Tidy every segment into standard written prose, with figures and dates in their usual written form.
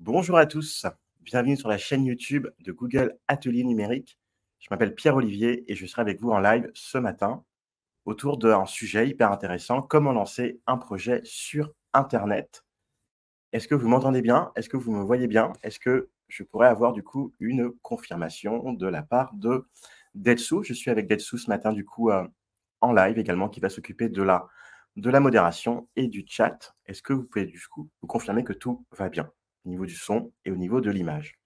Bonjour à tous, bienvenue sur la chaîne YouTube de Google Atelier Numérique. Je m'appelle Pierre-Olivier et je serai avec vous en live ce matin autour d'un sujet hyper intéressant, comment lancer un projet sur Internet. Est-ce que vous m'entendez bien? Est-ce que vous me voyez bien? Est-ce que je pourrais avoir du coup une confirmation de la part de Detsu? Je suis avec Detsu ce matin du coup en live également qui va s'occuper de la modération et du chat. Est-ce que vous pouvez du coup vous confirmer que tout va bien au niveau du son et au niveau de l'image?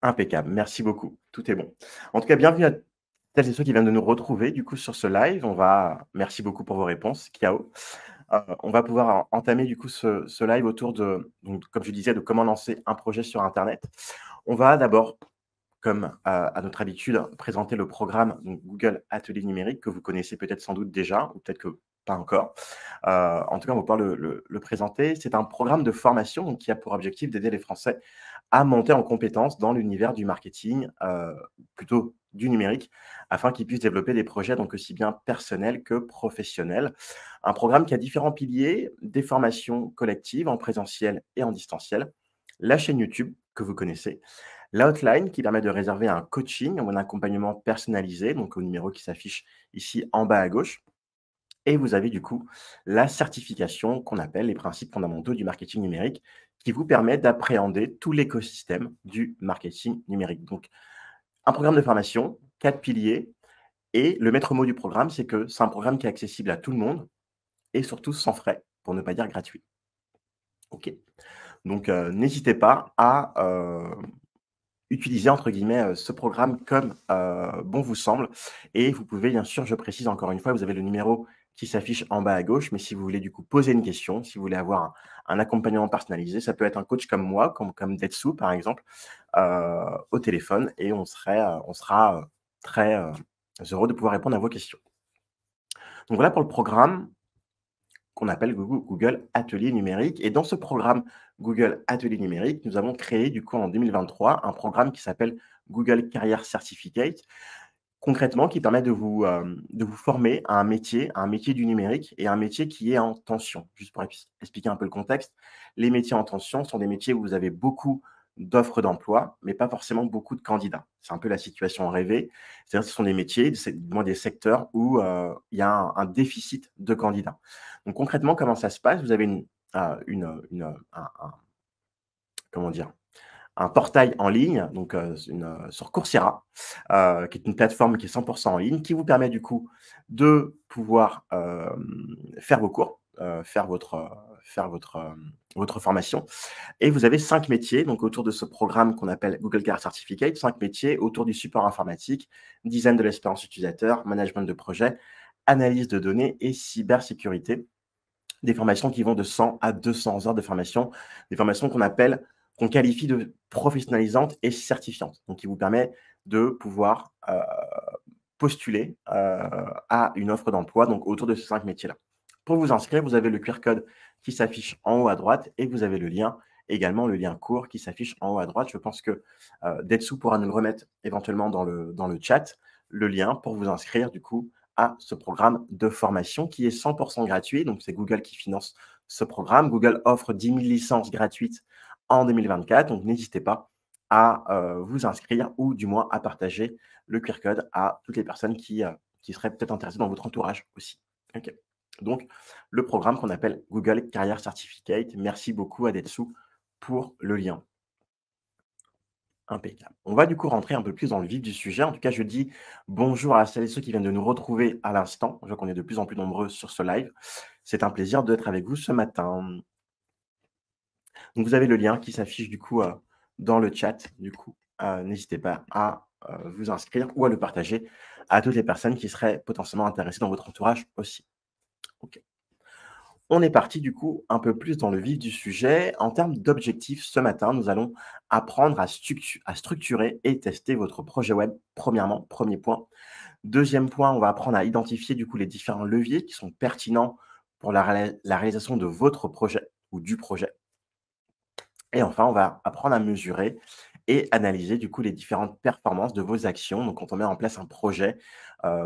Impeccable, merci beaucoup, tout est bon. En tout cas, bienvenue à celles et ceux qui viennent de nous retrouver du coup sur ce live. Merci beaucoup pour vos réponses, Kiao. On va pouvoir entamer du coup ce live autour de, donc, comme je disais, de comment lancer un projet sur internet. On va d'abord, comme à notre habitude, présenter le programme donc Google Atelier Numérique que vous connaissez peut-être sans doute déjà ou peut-être que pas encore. En tout cas, on va pouvoir le présenter. C'est un programme de formation donc, qui a pour objectif d'aider les Français à monter en compétences dans l'univers du marketing, plutôt du numérique, afin qu'ils puissent développer des projets donc aussi bien personnels que professionnels. Un programme qui a différents piliers, des formations collectives en présentiel et en distanciel, la chaîne YouTube que vous connaissez, l'outline qui permet de réserver un coaching ou un accompagnement personnalisé, donc au numéro qui s'affiche ici en bas à gauche. Et vous avez du coup la certification qu'on appelle les principes fondamentaux du marketing numérique, qui vous permet d'appréhender tout l'écosystème du marketing numérique. Donc, un programme de formation, 4 piliers, et le maître mot du programme, c'est que c'est un programme qui est accessible à tout le monde et surtout sans frais, pour ne pas dire gratuit. OK. Donc, n'hésitez pas à utiliser entre guillemets, ce programme comme, bon vous semble et vous pouvez bien sûr, je précise encore une fois, vous avez le numéro qui s'affiche en bas à gauche, mais si vous voulez du coup poser une question, si vous voulez avoir un accompagnement personnalisé, ça peut être un coach comme moi, comme Detsu par exemple, au téléphone et on sera, très, heureux de pouvoir répondre à vos questions. Donc voilà pour le programme qu'on appelle Google Atelier Numérique. Et dans ce programme Google Atelier Numérique, nous avons créé du coup en 2023 un programme qui s'appelle Google Career Certificate, concrètement qui permet de vous former à un métier du numérique et un métier qui est en tension. Juste pour expliquer un peu le contexte, les métiers en tension sont des métiers où vous avez beaucoup d'offres d'emploi, mais pas forcément beaucoup de candidats. C'est un peu la situation rêvée. C'est-à-dire que ce sont des métiers, moins des secteurs où il y a un déficit de candidats. Donc concrètement, comment ça se passe? Vous avez comment dire? Un portail en ligne, donc sur Coursera, qui est une plateforme qui est 100 en ligne, qui vous permet du coup de pouvoir, faire vos cours, votre formation et vous avez 5 métiers, donc autour de ce programme qu'on appelle Google Career Certificate, 5 métiers autour du support informatique, design de l'expérience utilisateur, management de projet, analyse de données et cybersécurité. Des formations qui vont de 100 à 200 heures de formation, des formations qu'on qualifie de professionnalisantes et certifiantes, donc qui vous permet de pouvoir, postuler, à une offre d'emploi, donc autour de ces 5 métiers-là. Pour vous inscrire, vous avez le QR code qui s'affiche en haut à droite et vous avez le lien, également le lien cours qui s'affiche en haut à droite. Je pense que, Detsu pourra nous le remettre éventuellement dans le chat, le lien pour vous inscrire du coup à ce programme de formation qui est 100 gratuit. Donc, c'est Google qui finance ce programme. Google offre 10 000 licences gratuites en 2024. Donc, n'hésitez pas à vous inscrire ou du moins à partager le QR code à toutes les personnes qui seraient peut-être intéressées dans votre entourage aussi. OK. Donc, le programme qu'on appelle Google Career Certificate. Merci beaucoup à Detsu pour le lien. Impeccable. On va du coup rentrer un peu plus dans le vif du sujet. En tout cas, je dis bonjour à celles et ceux qui viennent de nous retrouver à l'instant. Je vois qu'on est de plus en plus nombreux sur ce live. C'est un plaisir d'être avec vous ce matin. Donc, vous avez le lien qui s'affiche du coup dans le chat. Du coup, n'hésitez pas à vous inscrire ou à le partager à toutes les personnes qui seraient potentiellement intéressées dans votre entourage aussi. OK. On est parti du coup un peu plus dans le vif du sujet. En termes d'objectifs, ce matin, nous allons apprendre à structurer et tester votre projet web, premièrement, premier point. Deuxième point, on va apprendre à identifier du coup les différents leviers qui sont pertinents pour la réalisation de votre projet ou du projet. Et enfin, on va apprendre à mesurer et analyser du coup les différentes performances de vos actions. Donc, quand on met en place un projet,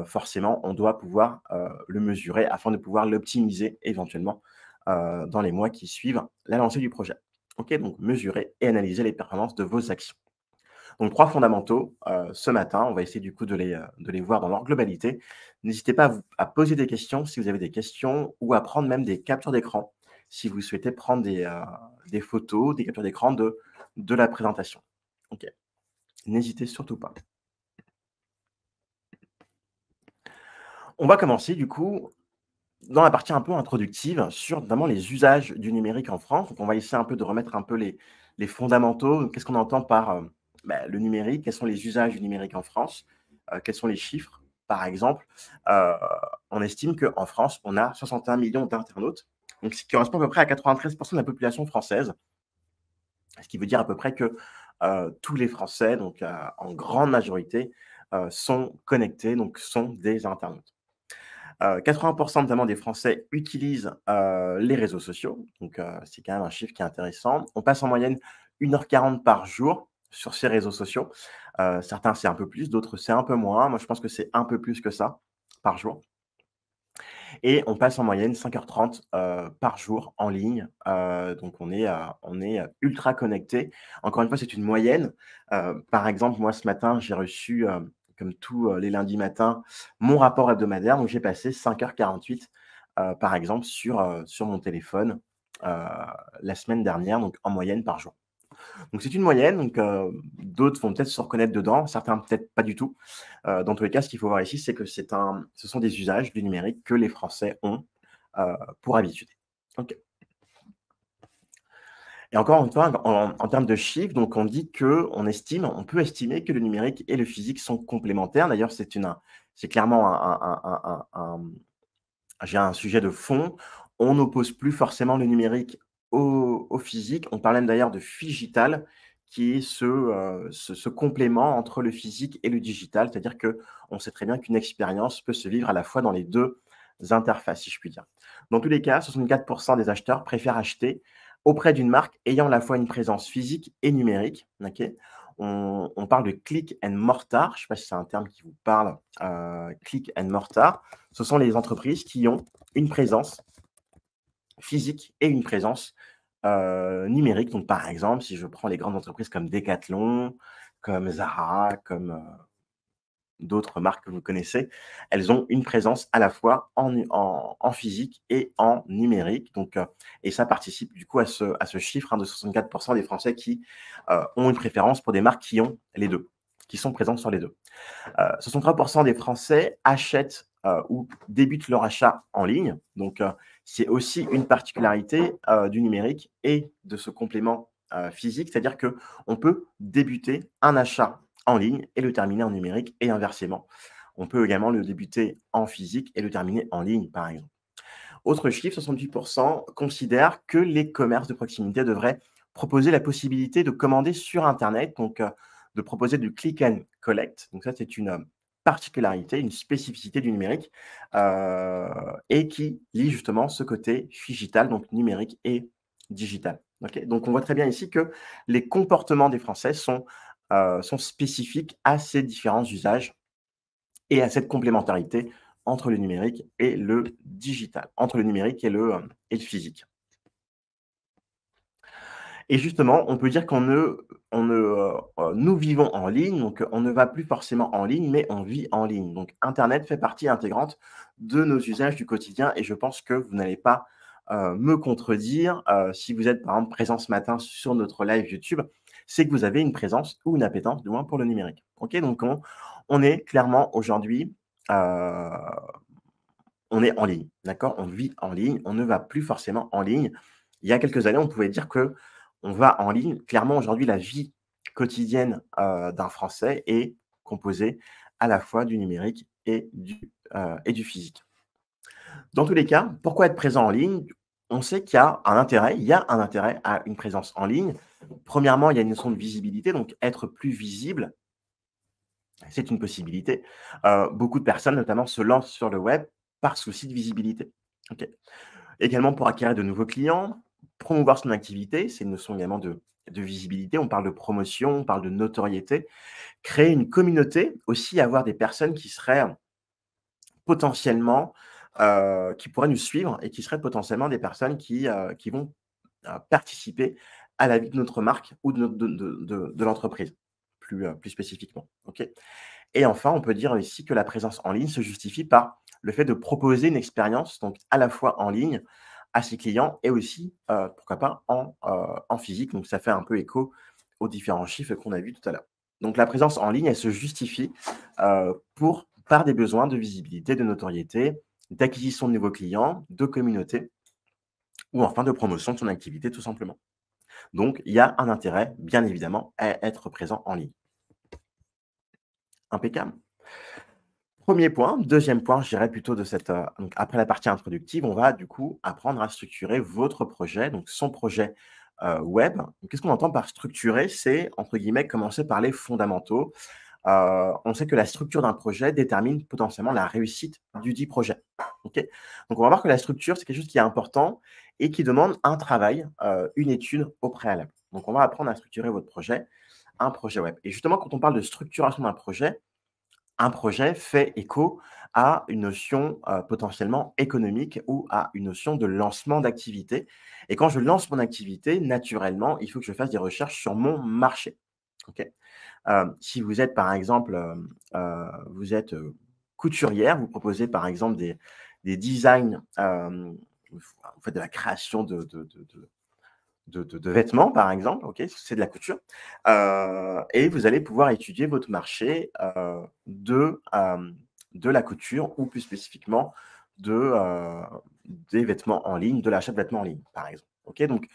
forcément, on doit pouvoir le mesurer afin de pouvoir l'optimiser éventuellement dans les mois qui suivent la lancée du projet. OK, donc mesurer et analyser les performances de vos actions. Donc 3 fondamentaux, ce matin, on va essayer du coup de les voir dans leur globalité. N'hésitez pas à poser des questions si vous avez des questions ou à prendre même des captures d'écran si vous souhaitez prendre des photos, des captures d'écran de la présentation. OK, n'hésitez surtout pas. On va commencer du coup dans la partie un peu introductive sur notamment les usages du numérique en France. Donc on va essayer un peu de remettre un peu les fondamentaux. Qu'est-ce qu'on entend par, le numérique? Quels sont les usages du numérique en France? Quels sont les chiffres? Par exemple, heu, on estime qu'en France, on a 61 millions d'internautes, donc ce qui correspond à peu près à 93 de la population française. Ce qui veut dire à peu près que, tous les Français, donc en grande majorité, sont connectés, donc sont des internautes. 80 notamment des Français utilisent, les réseaux sociaux, donc c'est quand même un chiffre qui est intéressant. On passe en moyenne 1h40 par jour sur ces réseaux sociaux. Certains, c'est un peu plus, d'autres, c'est un peu moins. Moi, je pense que c'est un peu plus que ça par jour et on passe en moyenne 5h30 par jour en ligne. Donc on est ultra connecté. Encore une fois, c'est une moyenne. Par exemple, moi, ce matin, j'ai reçu, comme tous, les lundis matins, mon rapport hebdomadaire. Donc j'ai passé 5h48, par exemple, sur mon téléphone, heu, la semaine dernière, donc en moyenne par jour. Donc c'est une moyenne, donc d'autres vont peut-être se reconnaître dedans, certains peut-être pas du tout. Dans tous les cas, ce qu'il faut voir ici, c'est que ce sont des usages du numérique que les Français ont, pour habitude. OK. Et encore une fois, en termes de chiffres, donc on peut estimer que le numérique et le physique sont complémentaires. D'ailleurs, c'est clairement un sujet de fond. On n'oppose plus forcément le numérique au physique. On parle même d'ailleurs de phygital, qui est ce complément entre le physique et le digital. C'est-à-dire qu'on sait très bien qu'une expérience peut se vivre à la fois dans les 2 interfaces, si je puis dire. Dans tous les cas, 64 des acheteurs préfèrent acheter auprès d'une marque ayant à la fois une présence physique et numérique, OK? On parle de click and mortar, je ne sais pas si c'est un terme qui vous parle, click and mortar. Ce sont les entreprises qui ont une présence physique et une présence, numérique. Donc par exemple, si je prends les grandes entreprises comme Decathlon, comme Zara, comme, d'autres marques que vous connaissez, elles ont une présence à la fois en physique et en numérique. Donc, et ça participe du coup à ce chiffre, hein, de 64 des Français qui, ont une préférence pour des marques qui ont les 2, qui sont présentes sur les 2. 63 des Français achètent, ou débutent leur achat en ligne. Donc, c'est aussi une particularité, du numérique et de ce complément, physique. C'est-à-dire qu'on peut débuter un achat en ligne et le terminer en numérique et inversement. On peut également le débuter en physique et le terminer en ligne, par exemple. Autre chiffre, 68 considèrent que les commerces de proximité devraient proposer la possibilité de commander sur internet, donc de proposer du click and collect. Donc ça, c'est une, particularité, une spécificité du numérique, et qui lie justement ce côté phygital, donc numérique et digital. OK? Donc on voit très bien ici que les comportements des Français sont spécifiques à ces différents usages et à cette complémentarité entre le numérique et le digital, entre le numérique et le physique. Et justement, on peut dire nous vivons en ligne, donc on ne va plus forcément en ligne, mais on vit en ligne. Donc internet fait partie intégrante de nos usages du quotidien et je pense que vous n'allez pas, me contredire, si vous êtes par exemple présent ce matin sur notre live YouTube, c'est que vous avez une présence ou une appétence du moins pour le numérique. OK? Donc on est clairement aujourd'hui, heu, on est en ligne, d'accord? On vit en ligne, on ne va plus forcément en ligne. Il y a quelques années, on pouvait dire que on va en ligne. Clairement, aujourd'hui, la vie quotidienne, d'un Français est composée à la fois du numérique et du physique. Dans tous les cas, pourquoi être présent en ligne? On sait il y a un intérêt à une présence en ligne. Premièrement, il y a une notion de visibilité, donc être plus visible, c'est une possibilité. Beaucoup de personnes, notamment, se lancent sur le web par souci de visibilité. OK. Également pour acquérir de nouveaux clients, promouvoir son activité, c'est une notion également de visibilité. On parle de promotion, on parle de notoriété. Créer une communauté, aussi avoir des personnes qui seraient potentiellement, qui pourraient nous suivre et qui seraient potentiellement des personnes qui vont participer à la vie de notre marque ou de l'entreprise, plus spécifiquement. OK? Et enfin, on peut dire aussi que la présence en ligne se justifie par le fait de proposer une expérience, donc à la fois en ligne à ses clients et aussi, pourquoi pas en physique. Donc ça fait un peu écho aux différents chiffres qu'on a vus tout à l'heure. Donc la présence en ligne, elle se justifie, par des besoins de visibilité, de notoriété, d'acquisition de nouveaux clients, de communauté ou enfin de promotion de son activité tout simplement. Donc il y a un intérêt, bien évidemment, à être présent en ligne. Impeccable. Premier point. Deuxième point, je dirais plutôt de cette, donc après la partie introductive, on va du coup apprendre à structurer votre projet, donc son projet, web. Qu'est-ce qu'on entend par structurer? C'est entre guillemets «commencer par les fondamentaux». On sait que la structure d'un projet détermine potentiellement la réussite du dit projet. OK? Donc on va voir que la structure, c'est quelque chose qui est important et qui demande un travail, une étude au préalable. Donc on va apprendre à structurer votre projet, un projet web. Et justement, quand on parle de structuration d'un projet, un projet fait écho à une notion, potentiellement économique ou à une notion de lancement d'activité. Et quand je lance mon activité, naturellement, il faut que je fasse des recherches sur mon marché. OK? Si vous êtes par exemple, vous êtes, couturière, vous proposez par exemple des designs, vous faites de la création de vêtements par exemple, OK? C'est de la couture, et vous allez pouvoir étudier votre marché, de la couture ou plus spécifiquement des vêtements en ligne, de l'achat de vêtements en ligne, par exemple. OK? Donc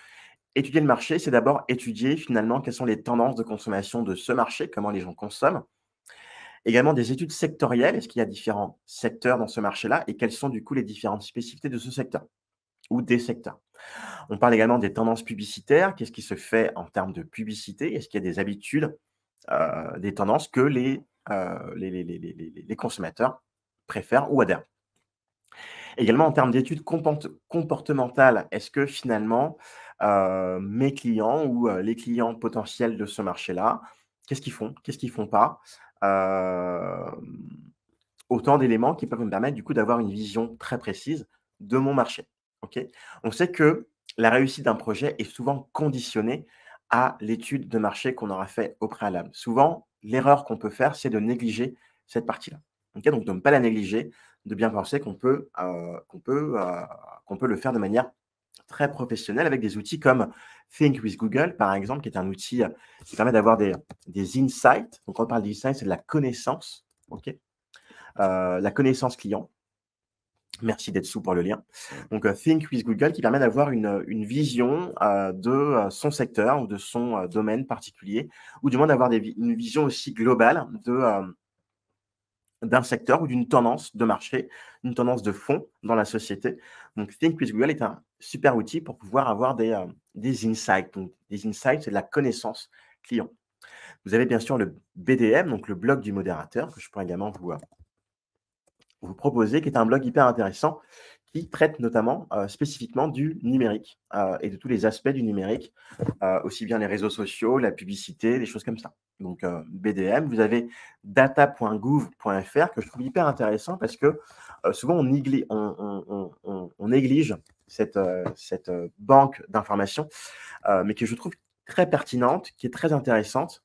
étudier le marché, c'est d'abord étudier finalement quelles sont les tendances de consommation de ce marché, comment les gens consomment. Également des études sectorielles, est-ce qu'il y a différents secteurs dans ce marché-là et quelles sont du coup les différentes spécificités de ce secteur ou des secteurs. On parle également des tendances publicitaires, qu'est-ce qui se fait en termes de publicité? Est-ce qu'il y a des habitudes, des tendances que les consommateurs préfèrent ou adhèrent? Également en termes d'études comportementales, est-ce que finalement, mes clients ou, les clients potentiels de ce marché-là, qu'est-ce qu'ils font? Qu'est-ce qu'ils font pas? Hem, Autant d'éléments qui peuvent me permettre du coup d'avoir une vision très précise de mon marché. OK? On sait que la réussite d'un projet est souvent conditionnée à l'étude de marché qu'on aura fait au préalable. Souvent, l'erreur qu'on peut faire, c'est de négliger cette partie-là. OK? Donc de ne pas la négliger, de bien penser qu'on peut le faire de manière très professionnelle avec des outils comme Think with Google, par exemple, qui est un outil, qui permet d'avoir des insights. Donc quand on parle d'insights, c'est de la connaissance, OK? La connaissance client. Merci d'être sous pour le lien. Donc, Think with Google qui permet d'avoir une vision, de, son secteur ou de son, domaine particulier ou du moins d'avoir une vision aussi globale d'un secteur ou d'une tendance de marché, une tendance de fond dans la société. Donc Think with Google est un super outil pour pouvoir avoir des insights. Donc des insights, c'est de la connaissance client. Vous avez bien sûr le BDM, donc le blog du modérateur, que je pourrais également vous proposer, qui est un blog hyper intéressant, qui traite notamment, spécifiquement du numérique, et de tous les aspects du numérique, aussi bien les réseaux sociaux, la publicité, des choses comme ça. Donc, BDM, vous avez data.gouv.fr que je trouve hyper intéressant parce que, souvent on néglige cette banque d'informations, mais que je trouve très pertinente, qui est très intéressante,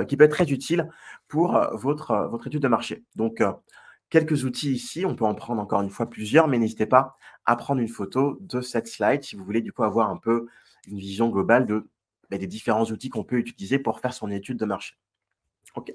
qui peut être très utile pour, votre étude de marché. Donc, quelques outils ici, on peut en prendre encore une fois plusieurs, mais n'hésitez pas à prendre une photo de cette slide si vous voulez du coup avoir un peu une vision globale des différents outils qu'on peut utiliser pour faire son étude de marché. OK.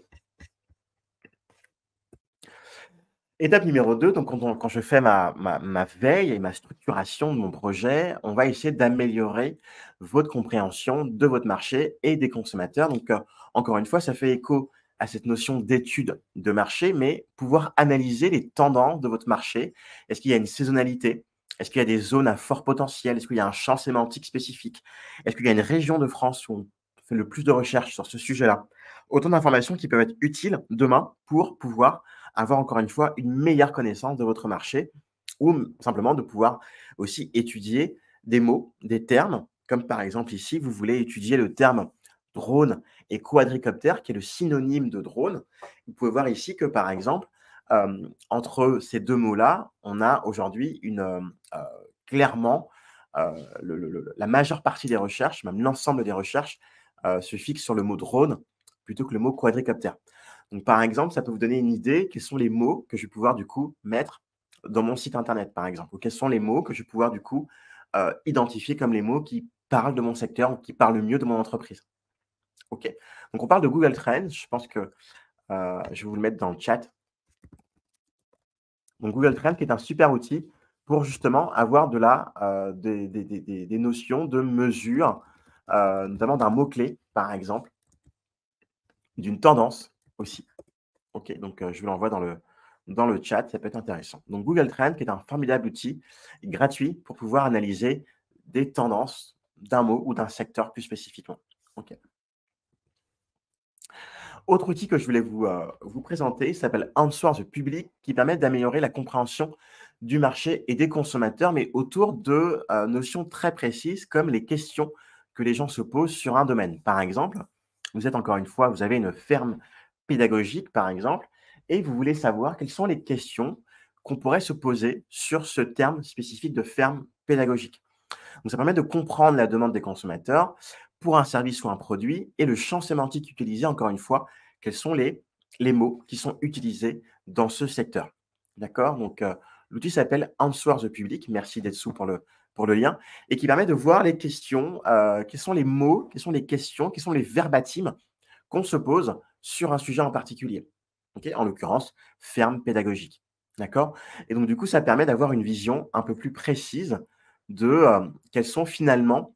Étape numéro 2, donc quand je fais ma veille et ma structuration de mon projet, on va essayer d'améliorer votre compréhension de votre marché et des consommateurs. Donc, encore une fois, ça fait écho à cette notion d'étude de marché, mais pouvoir analyser les tendances de votre marché. Est-ce qu'il y a une saisonnalité? Est-ce qu'il y a des zones à fort potentiel? Est-ce qu'il y a un champ sémantique spécifique? Est-ce qu'il y a une région de France où on fait le plus de recherches sur ce sujet-là? Autant d'informations qui peuvent être utiles demain pour pouvoir avoir encore une fois une meilleure connaissance de votre marché ou simplement de pouvoir aussi étudier des mots, des termes, comme par exemple ici, vous voulez étudier le terme drone et quadricoptère, qui est le synonyme de drone. Vous pouvez voir ici que par exemple, entre ces 2 mots-là, on a aujourd'hui clairement, la majeure partie des recherches, même l'ensemble des recherches, se fixe sur le mot drone plutôt que le mot quadricoptère. Donc par exemple, ça peut vous donner une idée, quels sont les mots que je vais pouvoir du coup mettre dans mon site internet, par exemple, ou quels sont les mots que je vais pouvoir du coup, identifier comme les mots qui parlent de mon secteur ou qui parlent le mieux de mon entreprise. OK. Donc on parle de Google Trends, je pense que, je vais vous le mettre dans le chat. Donc Google Trends qui est un super outil pour justement avoir des notions de mesure, notamment d'un mot-clé, par exemple, d'une tendance aussi. OK, donc je vous l'envoie dans le chat, ça peut être intéressant. Donc Google Trends qui est un formidable outil gratuit pour pouvoir analyser des tendances d'un mot ou d'un secteur plus spécifiquement. OK. Autre outil que je voulais vous présenter, il s'appelle Answer the Public, qui permet d'améliorer la compréhension du marché et des consommateurs, mais autour de notions très précises comme les questions que les gens se posent sur un domaine. Par exemple, vous êtes encore une fois, vous avez une ferme pédagogique, par exemple, et vous voulez savoir quelles sont les questions qu'on pourrait se poser sur ce terme spécifique de ferme pédagogique. Donc, ça permet de comprendre la demande des consommateurs pour un service ou un produit et le champ sémantique utilisé, encore une fois, quels sont les mots qui sont utilisés dans ce secteur. D'accord? Donc, l'outil s'appelle Answer the Public. Merci d'Etsu pour le lien et qui permet de voir les questions, quels sont les mots, quelles sont les questions, quels sont les verbatims qu'on se pose sur un sujet en particulier. OK? En l'occurrence, ferme pédagogique. D'accord? Et donc, du coup, ça permet d'avoir une vision un peu plus précise de quels sont finalement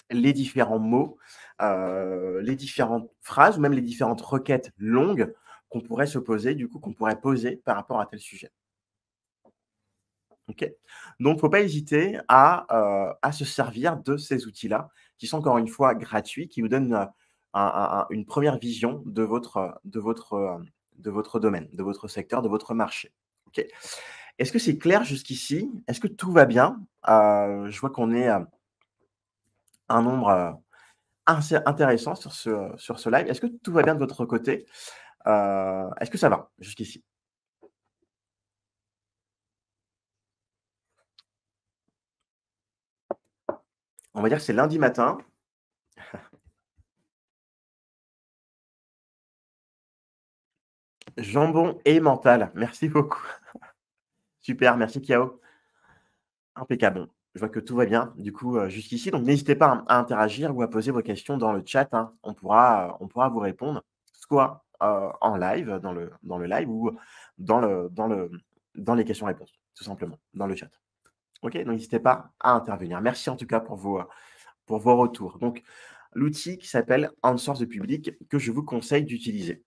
les différents mots, les différentes phrases ou même les différentes requêtes longues qu'on pourrait se poser, du coup, qu'on pourrait poser par rapport à tel sujet. OK? Donc, il ne faut pas hésiter à se servir de ces outils-là, qui sont encore une fois gratuits, qui vous donnent, une première vision de votre domaine, de votre secteur, de votre marché. OK? Est-ce que c'est clair jusqu'ici? Est-ce que tout va bien? Je vois qu'on est, un nombre, assez intéressant sur ce live. Est-ce que tout va bien de votre côté? Est-ce que ça va jusqu'ici? On va dire que c'est lundi matin. Jambon et mental. Merci beaucoup. Super, merci Kiao. Impeccable. Bon, je vois que tout va bien du coup, jusqu'ici, donc n'hésitez pas à interagir ou à poser vos questions dans le chat, hein. On pourra vous répondre, soit, en live, dans le live ou dans les questions-réponses, tout simplement, dans le chat. OK? Donc n'hésitez pas à intervenir. Merci en tout cas pour vos retours. Donc l'outil qui s'appelle Answer the Public que je vous conseille d'utiliser.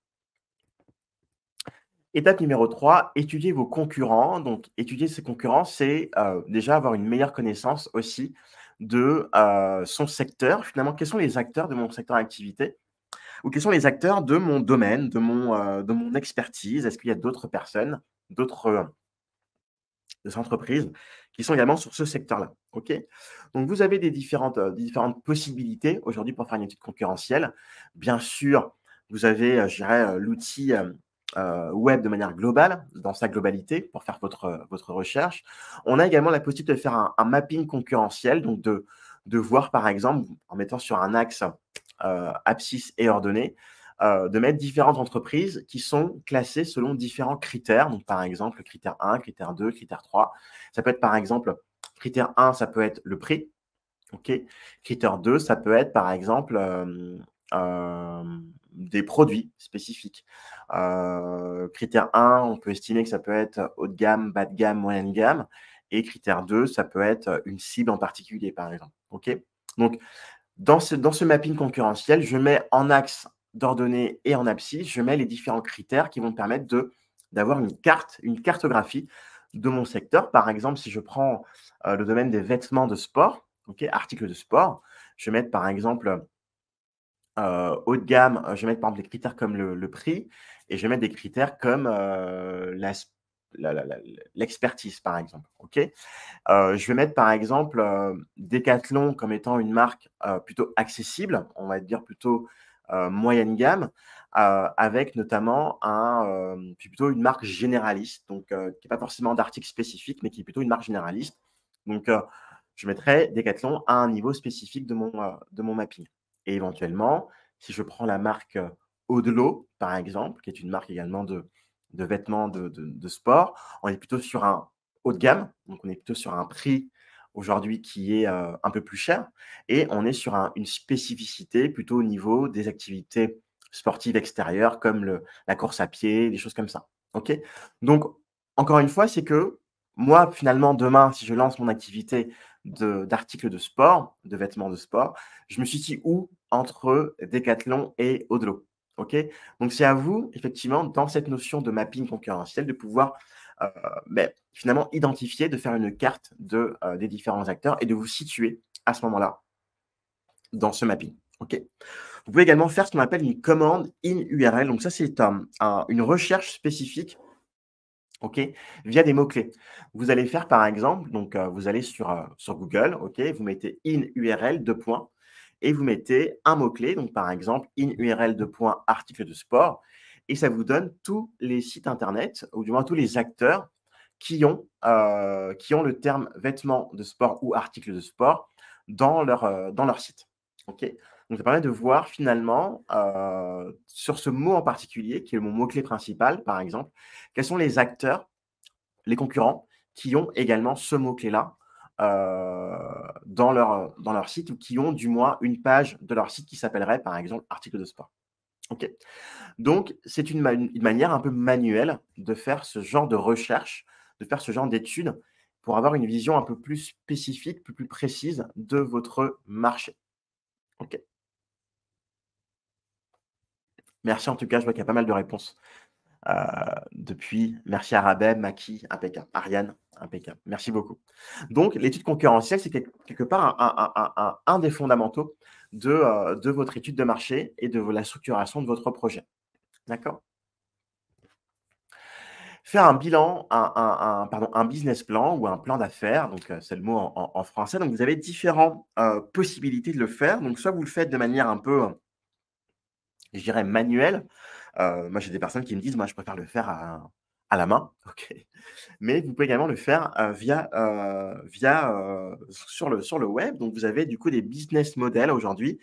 Étape numéro 3, étudier vos concurrents. Donc, étudier ses concurrents, c'est déjà avoir une meilleure connaissance aussi de son secteur. Finalement, quels sont les acteurs de mon secteur d'activité ou quels sont les acteurs de mon domaine, de mon expertise? Est-ce qu'il y a d'autres personnes, d'autres entreprises qui sont également sur ce secteur-là? OK? Donc, vous avez des différentes possibilités aujourd'hui pour faire une étude concurrentielle. Bien sûr, vous avez, je dirais, l'outil web de manière globale, dans sa globalité, pour faire votre recherche. On a également la possibilité de faire un mapping concurrentiel, donc de voir, par exemple, en mettant sur un axe abscisse et ordonnée, de mettre différentes entreprises qui sont classées selon différents critères. Donc, par exemple, critère 1, critère 2, critère 3. Ça peut être, par exemple, critère 1, ça peut être le prix. OK. Critère 2, ça peut être, par exemple, des produits spécifiques. Critère 1, on peut estimer que ça peut être haut de gamme, bas de gamme, moyenne gamme et critère 2, ça peut être une cible en particulier, par exemple. OK? Donc dans ce mapping concurrentiel, je mets en axe d'ordonnée et en abscisse, je mets les différents critères qui vont me permettre d'avoir une cartographie de mon secteur. Par exemple, si je prends, le domaine des vêtements de sport, OK, articles de sport, je vais mettre par exemple, haut de gamme, je vais mettre par exemple des critères comme le prix et je vais mettre des critères comme, l'expertise par exemple, OK? Je vais mettre par exemple, Decathlon comme étant une marque, plutôt accessible, on va dire plutôt, moyenne gamme, avec notamment plutôt une marque généraliste, donc qui est pas forcément d'articles spécifiques, mais qui est plutôt une marque généraliste. Donc je mettrais Decathlon à un niveau spécifique de mon mapping et éventuellement, si je prends la marque, Audelo, par exemple, qui est une marque également de vêtements de sport, on est plutôt sur un haut de gamme, donc on est plutôt sur un prix aujourd'hui qui est, un peu plus cher et on est sur une spécificité plutôt au niveau des activités sportives extérieures comme la course à pied, des choses comme ça. OK? Donc encore une fois, c'est que moi, finalement, demain, si je lance mon activité d'articles de sport, de vêtements de sport, je me situe où entre Decathlon et Odlo? OK? Donc c'est à vous, effectivement, dans cette notion de mapping concurrentiel, de pouvoir, heu, finalement identifier, de faire une carte des différents acteurs et de vous situer à ce moment-là dans ce mapping. OK? Vous pouvez également faire ce qu'on appelle une commande in URL. Donc ça, c'est une recherche spécifique, OK, via des mots-clés. Vous allez faire par exemple, donc vous allez sur Google, OK, vous mettez in URL 2 points et vous mettez un mot-clé, donc par exemple in URL 2 points article de sport et ça vous donne tous les sites internet ou du moins tous les acteurs qui ont le terme vêtements de sport ou articles de sport dans leur site. OK? Donc ça permet de voir finalement, sur ce mot en particulier qui est mon mot-clé principal par exemple, quels sont les acteurs, les concurrents qui ont également ce mot-clé-là, dans leur site ou qui ont du moins une page de leur site qui s'appellerait par exemple article de sport. OK. Donc c'est une manière un peu manuelle de faire ce genre de recherche, de faire ce genre d'études pour avoir une vision un peu plus spécifique, plus précise de votre marché. OK. Merci en tout cas, je vois qu'il y a pas mal de réponses. Depuis. Merci Arabelle, Maki, impeccable. Ariane, impeccable. Merci beaucoup. Donc, l'étude concurrentielle, c'est quelque part un des fondamentaux de votre étude de marché et de la structuration de votre projet. D'accord? Faire un bilan, pardon, un business plan ou un plan d'affaires, donc c'est le mot en français. Donc, vous avez différentes possibilités de le faire. Donc, soit vous le faites de manière un peu, je dirais manuelle. Moi, j'ai des personnes qui me disent: «Moi, je préfère le faire à la main». OK. Mais vous pouvez également le faire, sur le web. Donc vous avez du coup des business models aujourd'hui,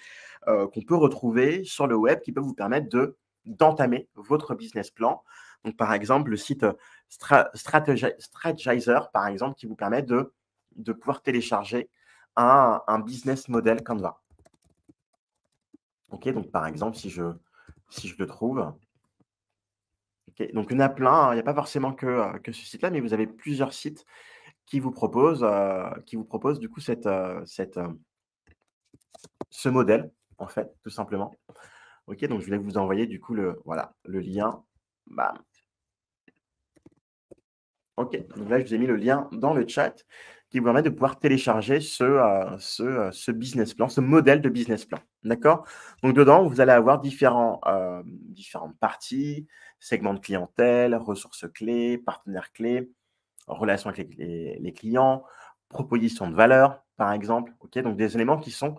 qu'on peut retrouver sur le web qui peuvent vous permettre d'entamer votre business plan. Donc par exemple, le site, Strategyzer par exemple qui vous permet de pouvoir télécharger un business model Canva. OK, donc par exemple si je le trouve. OK, donc il y en a plein, hein, il n'y a pas forcément que ce site-là, mais vous avez plusieurs sites qui vous propose du coup ce modèle, en fait, tout simplement. OK, donc je vais vous envoyer du coup le lien. Bam. OK, donc là, je vous ai mis le lien dans le chat qui vous permet de pouvoir télécharger ce business plan, ce modèle de business plan. D'accord? Donc dedans, vous allez avoir différentes parties, segments de clientèle, ressources clés, partenaires clés, relation avec les clients, proposition de valeur, par exemple. OK? Donc des éléments qui sont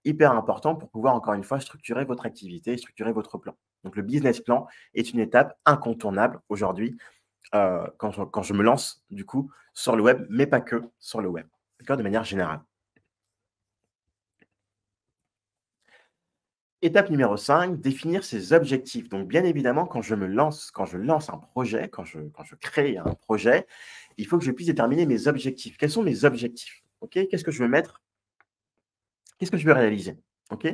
hyper importants pour pouvoir, encore une fois, structurer votre activité et structurer votre plan. Donc le business plan est une étape incontournable aujourd'hui, quand je me lance, du coup, sur le web, mais pas que sur le web. D'accord? De manière générale. Étape numéro 5, définir ses objectifs. Donc bien évidemment, quand je lance un projet, quand je crée un projet, il faut que je puisse déterminer mes objectifs. Quels sont mes objectifs? OK? Qu'est-ce que je veux mettre? Qu'est-ce que je veux réaliser? OK?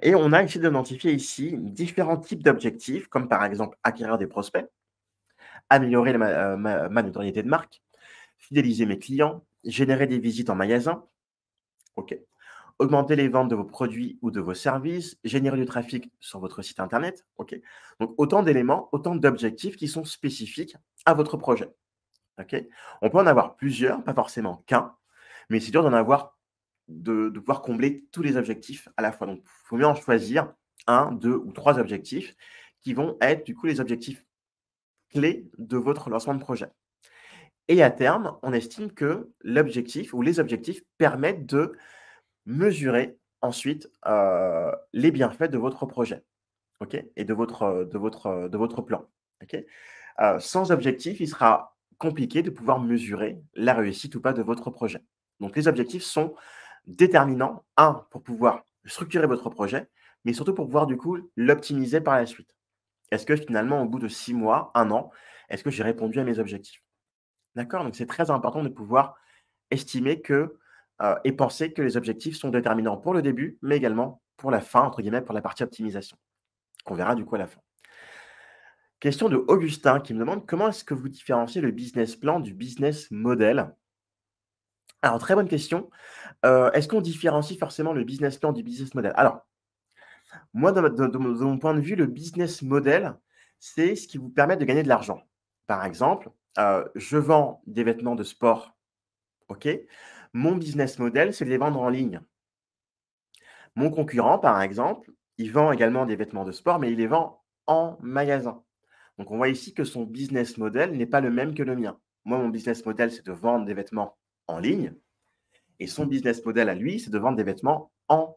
Et on a essayé d'identifier ici différents types d'objectifs, comme par exemple acquérir des prospects, améliorer ma notoriété de marque, fidéliser mes clients, générer des visites en magasin. OK. Augmenter les ventes de vos produits ou de vos services, générer du trafic sur votre site internet. OK. Donc autant d'éléments, autant d'objectifs qui sont spécifiques à votre projet. OK. On peut en avoir plusieurs, pas forcément qu'un, mais c'est dur d'en avoir de pouvoir combler tous les objectifs à la fois. Donc, il faut mieux en choisir un, 2 ou 3 objectifs qui vont être du coup les objectifs clés de votre lancement de projet. Et à terme, on estime que l'objectif ou les objectifs permettent de mesurer ensuite, les bienfaits de votre projet. OK? Et de votre plan. OK? Sans objectif, il sera compliqué de pouvoir mesurer la réussite ou pas de votre projet. Donc les objectifs sont déterminants, un pour pouvoir structurer votre projet, mais surtout pour pouvoir du coup l'optimiser par la suite. Est-ce que finalement au bout de 6 mois, 1 an, est-ce que j'ai répondu à mes objectifs? D'accord? Donc c'est très important de pouvoir estimer que, et penser que les objectifs sont déterminants pour le début, mais également pour la fin, entre guillemets, pour la partie optimisation, qu'on verra du coup à la fin. Question de Augustin qui me demande: «Comment est-ce que vous différenciez le business plan du business model?» Alors très bonne question. Est-ce qu'on différencie forcément le business plan du business model? Alors, moi de mon point de vue, le business model, c'est ce qui vous permet de gagner de l'argent. Par exemple, je vends des vêtements de sport, OK? Mon business model, c'est de les vendre en ligne. Mon concurrent, par exemple, il vend également des vêtements de sport, mais il les vend en magasin. Donc on voit ici que son business model n'est pas le même que le mien. Moi, mon business model, c'est de vendre des vêtements en ligne et son business model à lui, c'est de vendre des vêtements en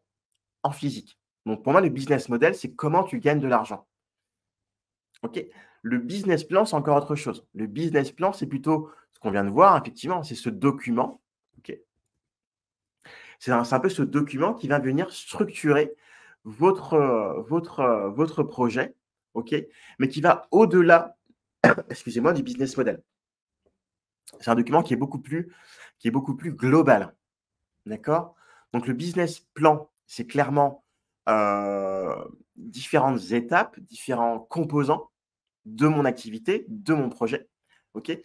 physique. Donc pour moi, le business model, c'est comment tu gagnes de l'argent. OK? Le business plan, c'est encore autre chose. Le business plan, c'est plutôt ce qu'on vient de voir, effectivement, c'est ce document. OK? C'est un peu ce document qui va venir structurer votre projet, OK? Mais qui va au-delà, excusez-moi, du business model. C'est un document qui est beaucoup plus global, d'accord? Donc le business plan, c'est clairement, différentes étapes, différents composants de mon activité, de mon projet, OK?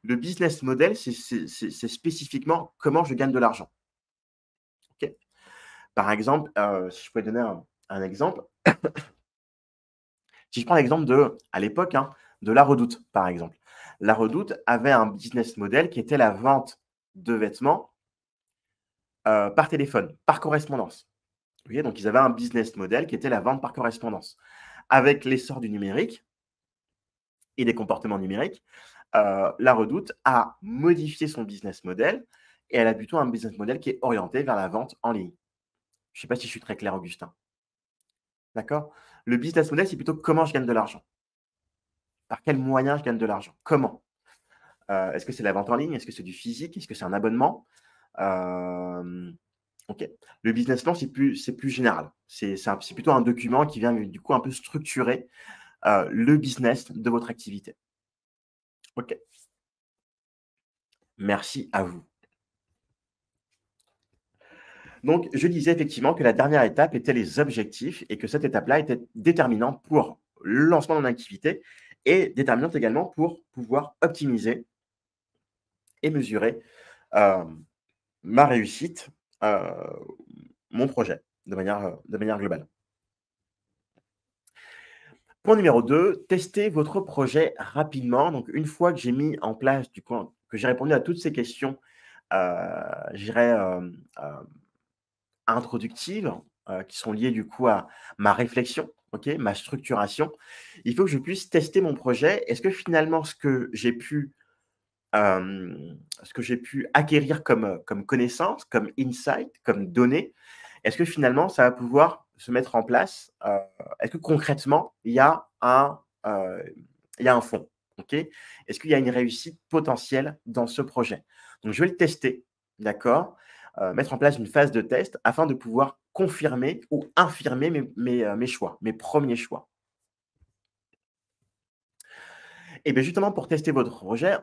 Le business model, c'est spécifiquement comment je gagne de l'argent, OK? Par exemple, si je pouvais donner un exemple, si je prends l'exemple à l'époque, hein, de La Redoute, par exemple. La Redoute avait un business model qui était la vente de vêtements, par téléphone, par correspondance. Vous voyez? Donc ils avaient un business model qui était la vente par correspondance. Avec l'essor du numérique et des comportements numériques, La Redoute a modifié son business model et elle a plutôt un business model qui est orienté vers la vente en ligne. Je ne sais pas si je suis très clair, Augustin. D'accord? Le business model, c'est plutôt comment je gagne de l'argent. Par quels moyens je gagne de l'argent? Comment? Est-ce que c'est la vente en ligne? Est-ce que c'est du physique? Est-ce que c'est un abonnement? Hem, OK. Le business plan, c'est plus général. C'est plutôt un document qui vient, du coup, un peu structurer, le business de votre activité. OK. Merci à vous. Donc je disais effectivement que la dernière étape était les objectifs et que cette étape-là était déterminante pour le lancement de mon activité et déterminante également pour pouvoir optimiser et mesurer, hem, ma réussite, heu, mon projet de manière globale. Point numéro 2, testez votre projet rapidement. Donc une fois que j'ai mis en place du coup, que j'ai répondu à toutes ces questions, je dirais, introductives, qui sont liées du coup à ma réflexion, OK, ma structuration. Il faut que je puisse tester mon projet. Est-ce que finalement ce que j'ai pu acquérir comme connaissance, comme insight, comme données, est-ce que finalement ça va pouvoir se mettre en place? Est-ce que concrètement il y a un fond? OK? Est-ce qu'il y a une réussite potentielle dans ce projet? Donc je vais le tester, d'accord? Mettre en place une phase de test afin de pouvoir confirmer ou infirmer mes choix, mes premiers choix. Et bien justement pour tester votre projet,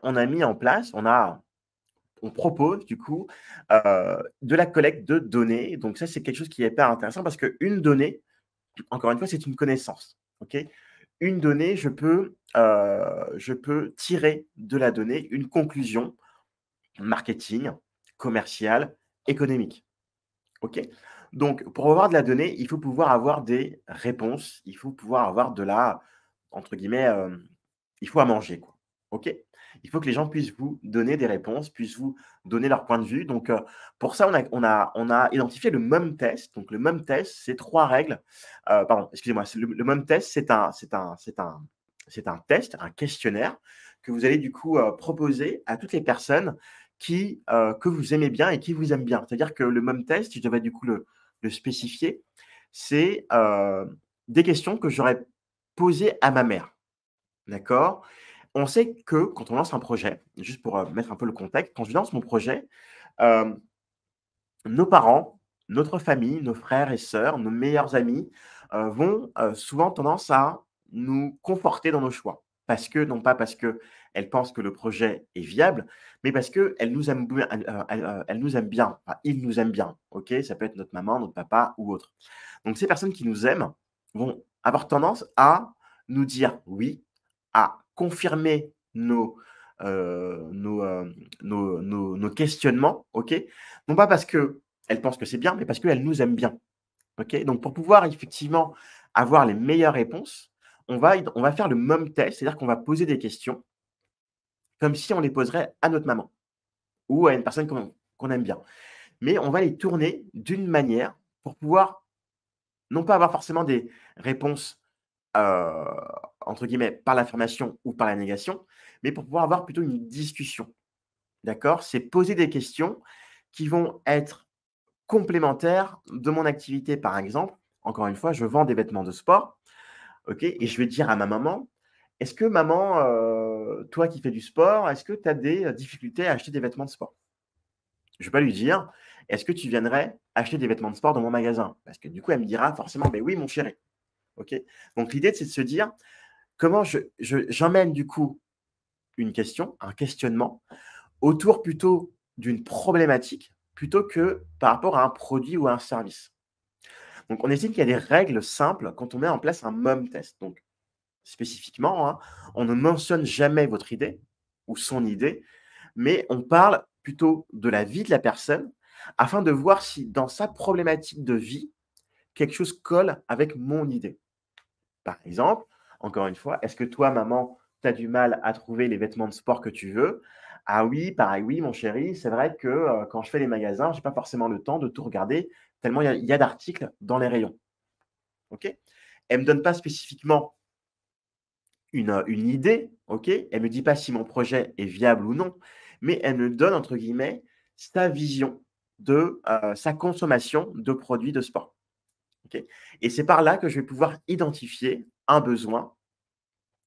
on propose du coup, de la collecte de données. Donc ça, c'est quelque chose qui est hyper intéressant parce qu'une donnée, encore une fois, c'est une connaissance, OK? Une donnée, je peux tirer de la donnée une conclusion marketing, commerciale, économique, OK? Donc pour avoir de la donnée, il faut pouvoir avoir des réponses, il faut pouvoir avoir de la entre guillemets, il faut à manger, quoi. OK? Il faut que les gens puissent vous donner des réponses, puissent vous donner leur point de vue. Donc, pour ça, on a identifié le MOM test. Donc le MOM test, c'est 3 règles, pardon, excusez-moi, c'est le MOM test, c'est un test, un questionnaire que vous allez du coup, proposer à toutes les personnes que vous aimez bien et qui vous aiment bien. C'est-à-dire que le MOM test, si je devais du coup le spécifier, c'est, des questions que j'aurais posées à ma mère, d'accord? On sait que quand on lance un projet, juste pour, mettre un peu le contexte, quand je lance mon projet, hem, nos parents, notre famille, nos frères et sœurs, nos meilleurs amis, vont, souvent tendance à nous conforter dans nos choix. Parce que non pas parce qu'elles pensent que le projet est viable, mais parce qu'elles nous aiment bien, elles nous aiment bien, enfin, ils nous aiment bien, OK? Ça peut être notre maman, notre papa ou autre. Donc ces personnes qui nous aiment vont avoir tendance à nous dire «oui», à confirmer nos questionnements, OK? Non pas parce qu'elles pensent que c'est bien, mais parce qu'elles nous aiment bien, OK? Donc pour pouvoir effectivement avoir les meilleures réponses, on va faire le mom test, c'est-à-dire qu'on va poser des questions comme si on les poserait à notre maman ou à une personne qu'on aime bien. Mais on va les tourner d'une manière pour pouvoir non pas avoir forcément des réponses, heu, entre guillemets «par l'affirmation» ou par la négation, mais pour pouvoir avoir plutôt une discussion, d'accord? C'est poser des questions qui vont être complémentaires de mon activité. Par exemple, encore une fois, je vends des vêtements de sport, OK? Et je vais dire à ma maman: «Est-ce que maman, toi qui fais du sport, est-ce que tu as des, difficultés à acheter des vêtements de sport?» Je vais pas lui dire: «Est-ce que tu viendrais acheter des vêtements de sport dans mon magasin?» Parce que du coup, elle me dira forcément: «Beh oui, mon chéri». OK? Donc l'idée, c'est de se dire: comment j'emmène du coup une question, un questionnement autour plutôt d'une problématique, plutôt que par rapport à un produit ou à un service. Donc on estime qu'il y a des règles simples quand on met en place un mom test. Donc spécifiquement, hein, on ne mentionne jamais votre idée ou son idée, mais on parle plutôt de la vie de la personne afin de voir si dans sa problématique de vie, quelque chose colle avec mon idée. Par exemple, encore une fois, est-ce que toi, maman, tu as du mal à trouver les vêtements de sport que tu veux? Ah oui, pareil, oui, mon chéri, c'est vrai que, quand je fais les magasins, j'ai pas forcément le temps de tout regarder tellement il y a d'articles dans les rayons. OK? Elle me donne pas spécifiquement une idée, OK? Elle me dit pas si mon projet est viable ou non, mais elle me donne entre guillemets sa vision de, sa consommation de produits de sport. OK? Et c'est par là que je vais pouvoir identifier un besoin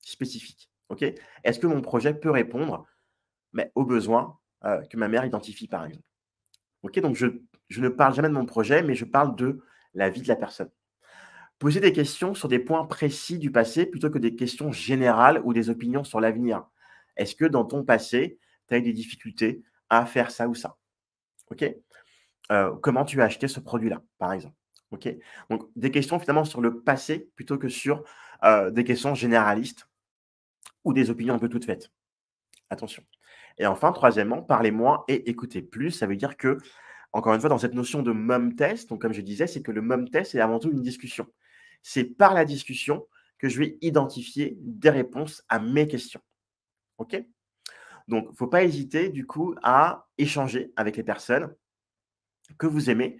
spécifique. OK? Est-ce que mon projet peut répondre, mais aux besoins, que ma mère identifie, par exemple? OK? Donc je ne parle jamais de mon projet, mais je parle de la vie de la personne. Poser des questions sur des points précis du passé plutôt que des questions générales ou des opinions sur l'avenir. Est-ce que dans ton passé, tu as eu des difficultés à faire ça ou ça? OK? Comment tu as acheté ce produit-là, par exemple? OK? Donc des questions finalement sur le passé plutôt que sur, des questions généralistes ou des opinions un peu toutes faites. Attention. Et enfin, troisièmement, parler moins et écouter plus. Ça veut dire que, encore une fois, dans cette notion de mom test, donc comme je disais, c'est que le mom test est avant tout une discussion. C'est par la discussion que je vais identifier des réponses à mes questions. OK? Donc, il ne faut pas hésiter, du coup, à échanger avec les personnes que vous aimez,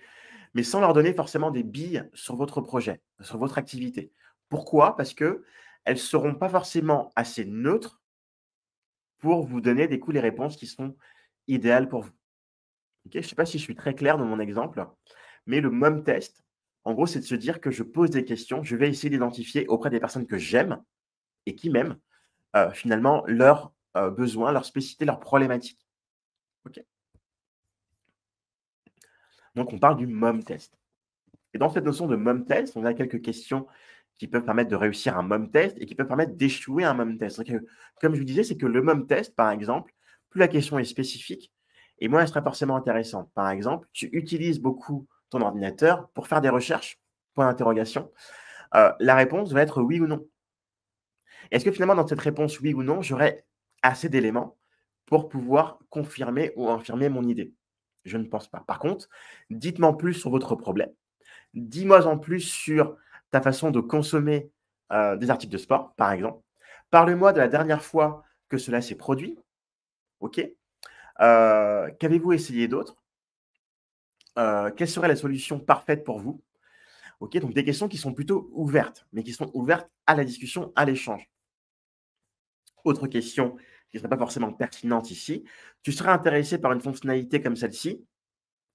mais sans leur donner forcément des billes sur votre projet, sur votre activité. Pourquoi? Parce qu'elles ne seront pas forcément assez neutres pour vous donner, des coups, les réponses qui sont idéales pour vous. OK, je ne sais pas si je suis très clair dans mon exemple, mais le mom test, en gros, c'est de se dire que je pose des questions, je vais essayer d'identifier auprès des personnes que j'aime et qui m'aiment, finalement leurs, besoins, leurs spécificités, leurs problématiques. OK? Donc on parle du mom test et dans cette notion de mom test, on a quelques questions qui peuvent permettre de réussir un mom test et qui peuvent permettre d'échouer un mom test. Donc, comme je vous disais, c'est que le mom test, par exemple, plus la question est spécifique et moins elle sera forcément intéressante. Par exemple, tu utilises beaucoup ton ordinateur pour faire des recherches? Point d'interrogation. La réponse va être oui ou non. Est-ce que finalement dans cette réponse oui ou non, j'aurai assez d'éléments pour pouvoir confirmer ou infirmer mon idée? Je ne pense pas. Par contre, dites-moi en plus sur votre problème. Dis-moi en plus sur ta façon de consommer, des articles de sport, par exemple. Parle-moi de la dernière fois que cela s'est produit, OK? Qu'avez-vous essayé d'autre? Quelle serait la solution parfaite pour vous? OK, donc des questions qui sont plutôt ouvertes, mais qui sont ouvertes à la discussion, à l'échange. Autre question qui ne serait pas forcément pertinente ici, tu serais intéressé par une fonctionnalité comme celle-ci?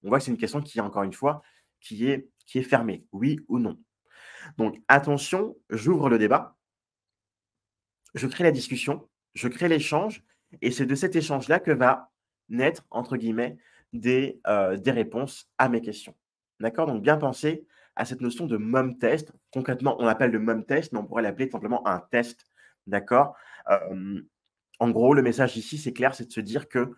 On voit que c'est une question qui, encore une fois, qui est fermée, oui ou non. Donc, attention, j'ouvre le débat, je crée la discussion, je crée l'échange et c'est de cet échange-là que va naître, entre guillemets, des réponses à mes questions. D'accord? Donc, bien penser à cette notion de mom test. Concrètement, on appelle le mom test, mais on pourrait l'appeler tout simplement un test. D'accord? Hem, En gros, le message ici, c'est clair, c'est de se dire que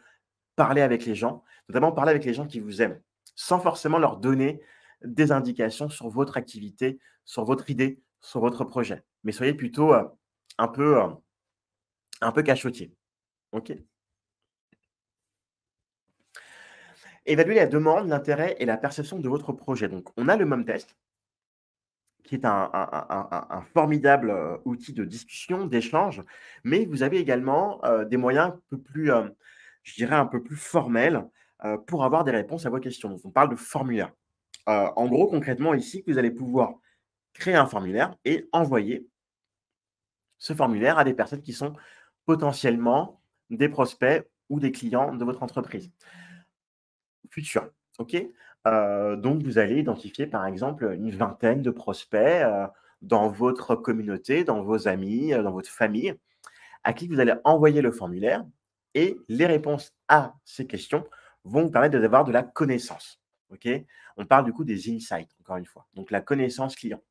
parler avec les gens, notamment parler avec les gens qui vous aiment, sans forcément leur donner des indications sur votre activité, sur votre idée, sur votre projet. Mais soyez plutôt, un peu, heu, un peu cachotier. OK? Évaluer la demande, l'intérêt et la perception de votre projet. Donc on a le mom test qui est un formidable, outil de discussion, d'échange, mais vous avez également, des moyens un peu plus, je dirais un peu plus formels, pour avoir des réponses à vos questions. Donc on parle de formulaire. En gros, concrètement ici, vous allez pouvoir créer un formulaire et envoyer ce formulaire à des personnes qui sont potentiellement des prospects ou des clients de votre entreprise futurs. OK? Donc vous allez identifier, par exemple, une vingtaine de prospects, dans votre communauté, dans vos amis, dans votre famille, à qui vous allez envoyer le formulaire et les réponses à ces questions vont vous permettre d'avoir de la connaissance. OK? On parle du coup des insights, encore une fois, donc la connaissance client.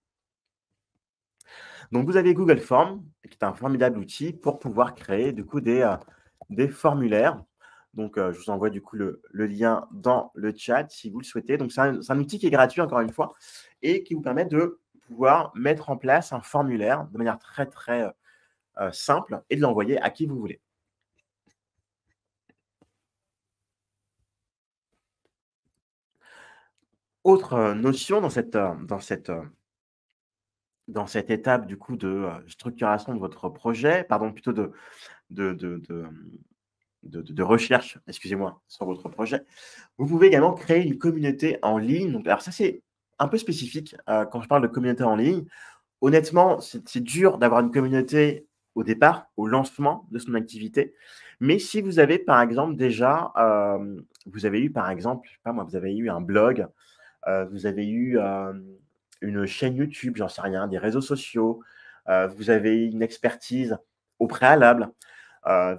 Donc, vous avez Google Forms, qui est un formidable outil pour pouvoir créer du coup des formulaires. Donc, je vous envoie du coup le lien dans le chat si vous le souhaitez. Donc, c'est un outil qui est gratuit, encore une fois, et qui vous permet de pouvoir mettre en place un formulaire de manière très, très simple et de l'envoyer à qui vous voulez. Autre notion dans cette étape du coup de structuration de votre projet, pardon, plutôt de, de recherche, excusez-moi, sur votre projet. Vous pouvez également créer une communauté en ligne. Donc, alors ça, c'est un peu spécifique quand je parle de communauté en ligne. Honnêtement, c'est dur d'avoir une communauté au départ, au lancement de son activité. Mais si vous avez, par exemple, déjà, vous avez eu, par exemple, je sais pas moi, vous avez eu un blog, vous avez eu une chaîne YouTube, j'en sais rien, des réseaux sociaux, vous avez une expertise au préalable,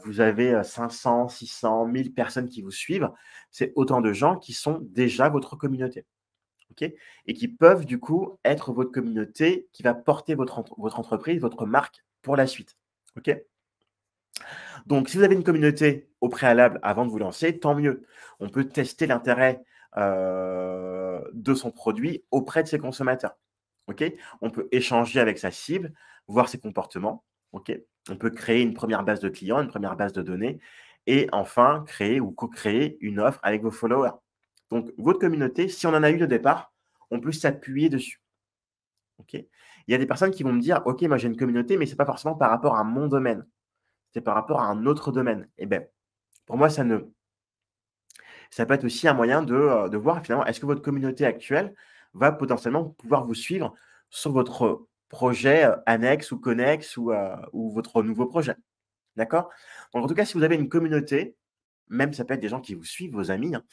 vous avez 500, 600, 1000 personnes qui vous suivent. C'est autant de gens qui sont déjà votre communauté. OK? Et qui peuvent du coup être votre communauté qui va porter votre entreprise, votre marque pour la suite. OK? Donc, si vous avez une communauté au préalable avant de vous lancer, tant mieux. On peut tester l'intérêt de son produit auprès de ses consommateurs. OK? On peut échanger avec sa cible, voir ses comportements. OK? On peut créer une première base de clients, une première base de données et enfin créer ou co-créer une offre avec vos followers. Donc, votre communauté, si on en a une au départ, on peut s'appuyer dessus. OK? Il y a des personnes qui vont me dire: «OK, moi j'ai une communauté, mais ce n'est pas forcément par rapport à mon domaine, c'est par rapport à un autre domaine». Eh bien, pour moi, ça peut être aussi un moyen de voir finalement, est-ce que votre communauté actuelle va potentiellement pouvoir vous suivre sur votre projet, annexe ou connexe ou votre nouveau projet. D'accord? Donc en tout cas, si vous avez une communauté, même ça peut être des gens qui vous suivent, vos amis, hein,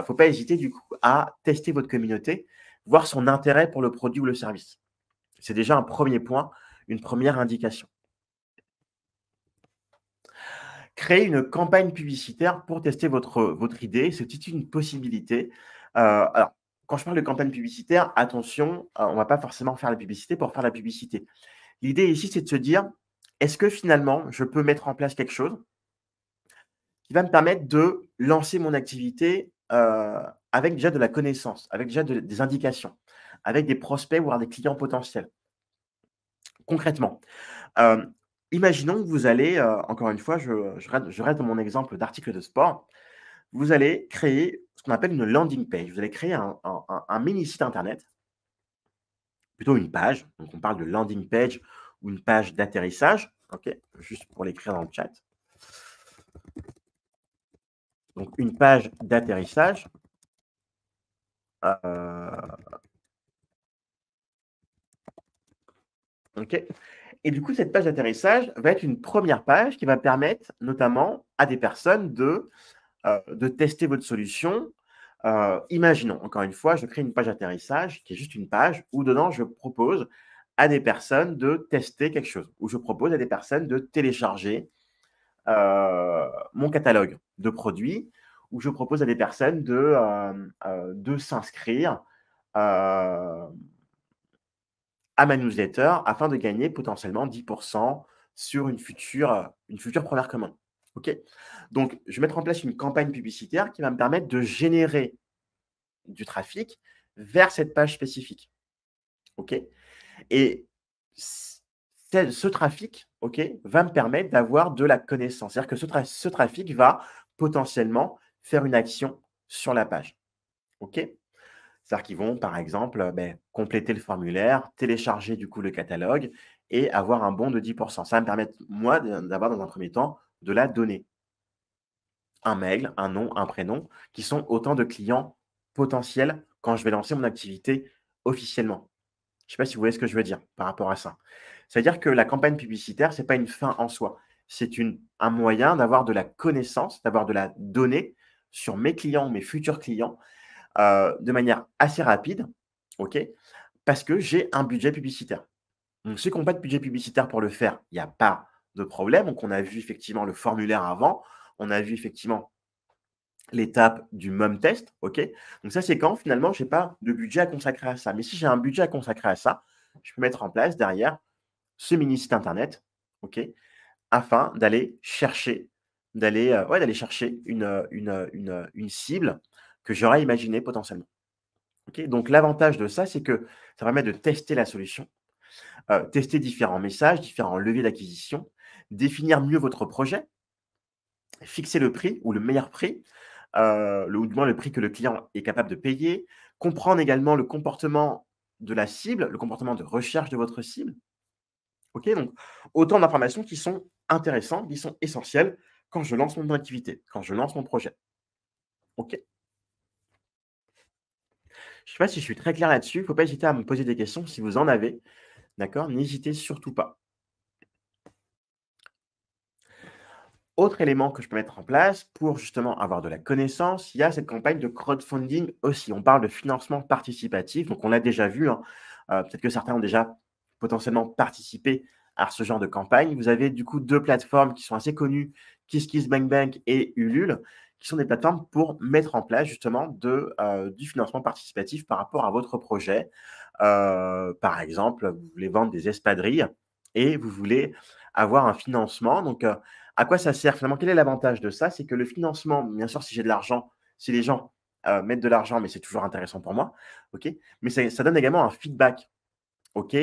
faut pas hésiter du coup à tester votre communauté, voir son intérêt pour le produit ou le service. C'est déjà un premier point, une première indication. Créer une campagne publicitaire pour tester votre idée, c'est aussi une possibilité. Alors, quand je parle de campagne publicitaire, attention, on va pas forcément faire la publicité pour faire la publicité. L'idée ici, c'est de se dire: «Est-ce que finalement, je peux mettre en place quelque chose qui va me permettre de lancer mon activité, avec déjà de la connaissance, avec déjà des indications, avec des prospects, voire des clients potentiels?» Concrètement, hem, imaginons que vous allez, encore une fois, je reste dans mon exemple d'article de sport. Vous allez créer ce qu'on appelle une landing page. Vous allez créer un mini site internet, plutôt une page. Donc on parle de landing page ou une page d'atterrissage. OK? Juste pour l'écrire dans le chat. Donc une page d'atterrissage, heu, OK? Et du coup, cette page d'atterrissage va être une première page qui va permettre notamment à des personnes de tester votre solution, Imaginons, encore une fois, je crée une page d'atterrissage qui est juste une page où dedans je propose à des personnes de tester quelque chose, où je propose à des personnes de télécharger mon catalogue de produits, où je propose à des personnes de s'inscrire à ma newsletter afin de gagner potentiellement 10 sur une future première commande. OK? Donc, je vais mettre en place une campagne publicitaire qui va me permettre de générer du trafic vers cette page spécifique. OK? Et ce trafic, OK, va me permettre d'avoir de la connaissance. C'est-à-dire que ce trafic va potentiellement faire une action sur la page. OK? C'est-à-dire qu'ils vont, par exemple, compléter le formulaire, télécharger du coup le catalogue et avoir un bon de 10. Ça va me permettre, moi, d'avoir dans un premier temps de la donnée. Un mail, un nom, un prénom, qui sont autant de clients potentiels quand je vais lancer mon activité officiellement. Je ne sais pas si vous voyez ce que je veux dire par rapport à ça. C'est-à-dire que la campagne publicitaire, ce n'est pas une fin en soi. C'est un moyen d'avoir de la connaissance, d'avoir de la donnée sur mes clients, mes futurs clients, de manière assez rapide, OK, parce que j'ai un budget publicitaire. Donc ceux qui n'ont pas de budget publicitaire pour le faire, il n'y a pas de problème. Donc on a vu effectivement le formulaire avant, on a vu effectivement l'étape du mom test, OK. Donc ça, c'est quand finalement je n'ai pas de budget à consacrer à ça. Mais si j'ai un budget à consacrer à ça, je peux mettre en place derrière ce mini site internet, OK, afin d'aller chercher d'aller chercher une cible que j'aurais imaginée potentiellement. OK, donc l'avantage de ça, c'est que ça permet de tester la solution, tester différents messages, différents leviers d'acquisition, définir mieux votre projet, fixer le prix ou le meilleur prix, ou du moins le prix que le client est capable de payer, comprendre également le comportement de la cible, le comportement de recherche de votre cible. OK, donc autant d'informations qui sont intéressantes, qui sont essentielles quand je lance mon activité, quand je lance mon projet. OK. Je ne sais pas si je suis très clair là-dessus. Il ne faut pas hésiter à me poser des questions si vous en avez. D'accord? N'hésitez surtout pas. Autre élément que je peux mettre en place pour justement avoir de la connaissance, il y a cette campagne de crowdfunding aussi. On parle de financement participatif, donc on l'a déjà vu, hein. Peut-être que certains ont déjà potentiellement participé à ce genre de campagne. Vous avez du coup 2 plateformes qui sont assez connues, KissKissBankBank et Ulule, qui sont des plateformes pour mettre en place justement du financement participatif par rapport à votre projet. Par exemple, vous voulez vendre des espadrilles et vous voulez avoir un financement. Donc, à quoi ça sert finalement? Quel est l'avantage de ça? C'est que le financement, bien sûr, si j'ai de l'argent, si les gens mettent de l'argent, mais c'est toujours intéressant pour moi, OK? Mais ça donne également un feedback, OK?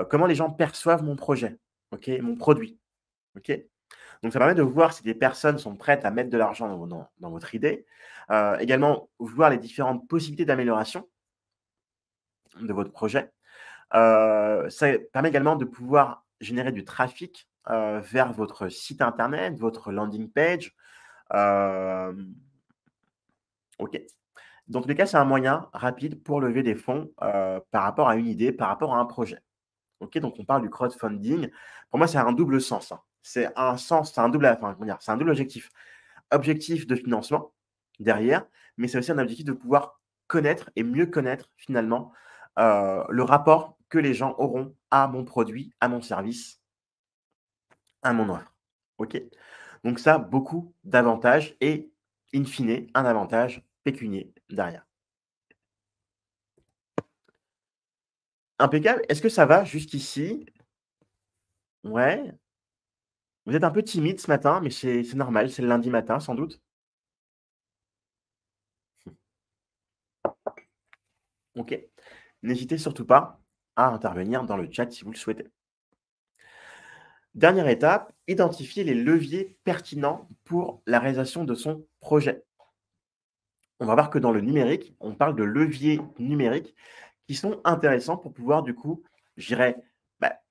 Comment les gens perçoivent mon projet, OK? Mon produit, OK? Donc ça permet de voir si des personnes sont prêtes à mettre de l'argent dans votre idée. Également, voir les différentes possibilités d'amélioration de votre projet. Ça permet également de pouvoir générer du trafic, vers votre site internet, votre landing page. Hem, OK. Dans tous les cas, c'est un moyen rapide pour lever des fonds, par rapport à une idée, par rapport à un projet. OK, donc on parle du crowdfunding. Pour moi, c'est un double sens, hein. C'est un double, enfin, comment dire? C'est un double objectif. Objectif de financement derrière, mais c'est aussi un objectif de pouvoir connaître et mieux connaître finalement, le rapport que les gens auront à mon produit, à mon service, à mon offre. OK? Donc ça, beaucoup d'avantages et in fine, un avantage pécunier derrière. Impeccable. Est-ce que ça va jusqu'ici? Ouais? Vous êtes un peu timide ce matin, mais c'est normal, c'est le lundi matin sans doute? OK. N'hésitez surtout pas à intervenir dans le chat si vous le souhaitez. Dernière étape, identifier les leviers pertinents pour la réalisation de son projet. On va voir que dans le numérique, on parle de leviers numériques qui sont intéressants pour pouvoir du coup, je dirais,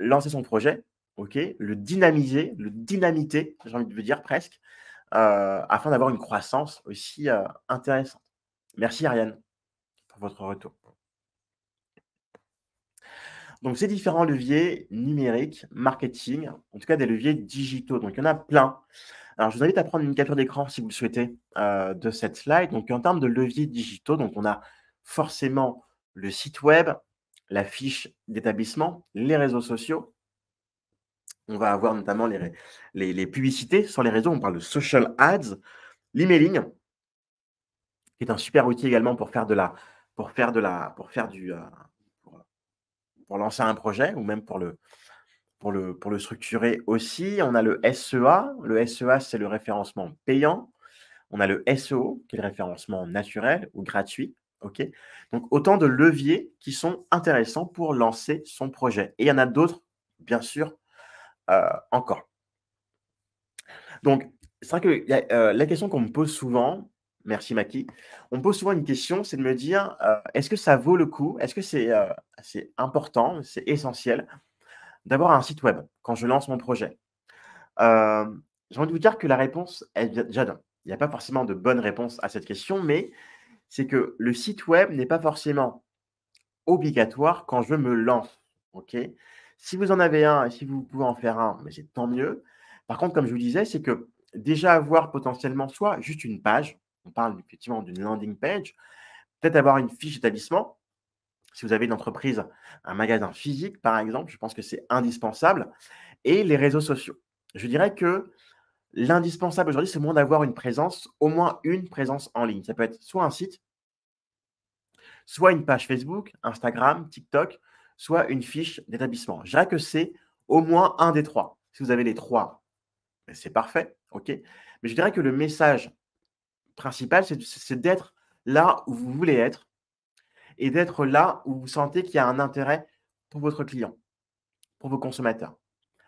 lancer son projet, OK, le dynamiser, le dynamiter, j'ai envie de vous dire presque, afin d'avoir une croissance aussi, intéressante. Merci Ariane pour votre retour. Donc ces différents leviers numériques, marketing, en tout cas des leviers digitaux, donc il y en a plein. Alors je vous invite à prendre une capture d'écran si vous le souhaitez, de cette slide. Donc en termes de leviers digitaux, donc on a forcément le site web, la fiche d'établissement, les réseaux sociaux. On va avoir notamment les publicités sur les réseaux, on parle de social ads, l'emailing, qui est un super outil également pour faire de la pour faire du, pour, pour lancer un projet ou même pour le structurer aussi. On a le SEA. Le SEA, c'est le référencement payant. On a le SEO, qui est le référencement naturel ou gratuit. OK? Donc autant de leviers qui sont intéressants pour lancer son projet et il y en a d'autres, bien sûr, encore. Donc c'est vrai que la question qu'on me pose souvent, merci Maki, on me pose souvent une question, c'est de me dire, est-ce que ça vaut le coup? Est-ce que c'est important, c'est essentiel d'avoir un site web quand je lance mon projet? J'ai envie de vous dire que la réponse, elle vient déjà il n'y a pas forcément de bonne réponse à cette question, mais c'est que le site web n'est pas forcément obligatoire quand je me lance, OK? Si vous en avez un et si vous pouvez en faire un, mais c'est tant mieux. Par contre, comme je vous disais, c'est que déjà avoir potentiellement soit juste une page, on parle effectivement d'une landing page, peut-être avoir une fiche d'établissement. Si vous avez une entreprise, un magasin physique par exemple, je pense que c'est indispensable et les réseaux sociaux. Je dirais que l'indispensable aujourd'hui, c'est au moins d'avoir une présence, au moins une présence en ligne. Ça peut être soit un site, soit une page Facebook, Instagram, TikTok, soit une fiche d'établissement. Je dirais que c'est au moins un des 3. Si vous avez les 3, ben, c'est parfait, OK. Mais je dirais que le message principal, c'est d'être là où vous voulez être et d'être là où vous sentez qu'il y a un intérêt pour votre client, pour vos consommateurs,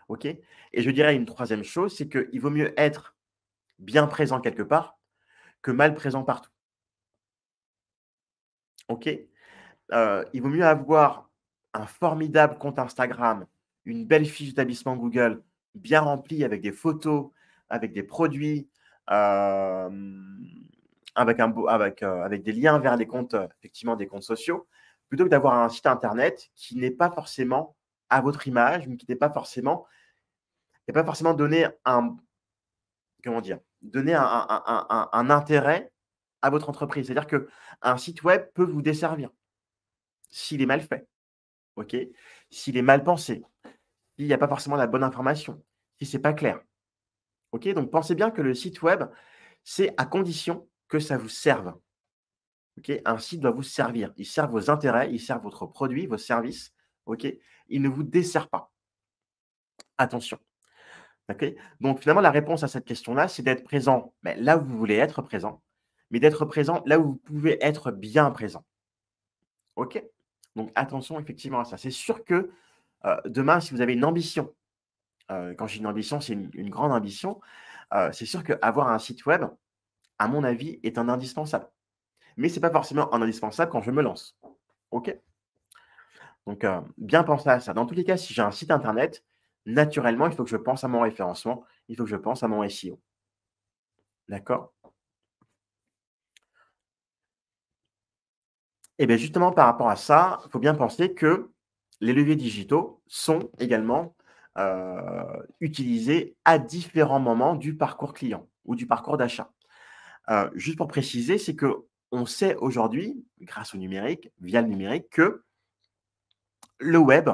OK. Et je dirais une troisième chose, c'est qu'il vaut mieux être bien présent quelque part que mal présent partout, OK. Il vaut mieux avoir un formidable compte Instagram, une belle fiche d'établissement Google bien remplie avec des photos, avec des produits, hem, avec des liens vers les comptes, effectivement des comptes sociaux, plutôt que d'avoir un site internet qui n'est pas forcément à votre image, ou qui n'est pas forcément donné un comment dire? Donner un intérêt à votre entreprise. C'est-à-dire qu'un site web peut vous desservir s'il est mal fait. OK? S'il est mal pensé, s'il n'y a pas forcément la bonne information, si c'est pas clair. OK? Donc pensez bien que le site web, c'est à condition que ça vous serve. OK? Un site doit vous servir. Il sert vos intérêts, il sert votre produit, vos services. OK? Il ne vous dessert pas. Attention. OK? Donc finalement, la réponse à cette question-là, c'est d'être présent, mais là où vous voulez être présent, mais d'être présent là où vous pouvez être bien présent. OK? Donc attention effectivement à ça. C'est sûr que, demain, si vous avez une ambition. Quand j'ai une ambition, c'est une grande ambition. C'est sûr qu'avoir un site web, à mon avis, est un indispensable. Mais c'est pas forcément un indispensable quand je me lance. OK? Donc, bien penser à ça. Dans tous les cas, si j'ai un site internet, naturellement, il faut que je pense à mon référencement, il faut que je pense à mon SEO. D'accord? Et bien justement, par rapport à ça, il faut bien penser que les leviers digitaux sont également, utilisés à différents moments du parcours client ou du parcours d'achat. Juste pour préciser, c'est qu'on sait aujourd'hui, grâce au numérique, via le numérique, que le web,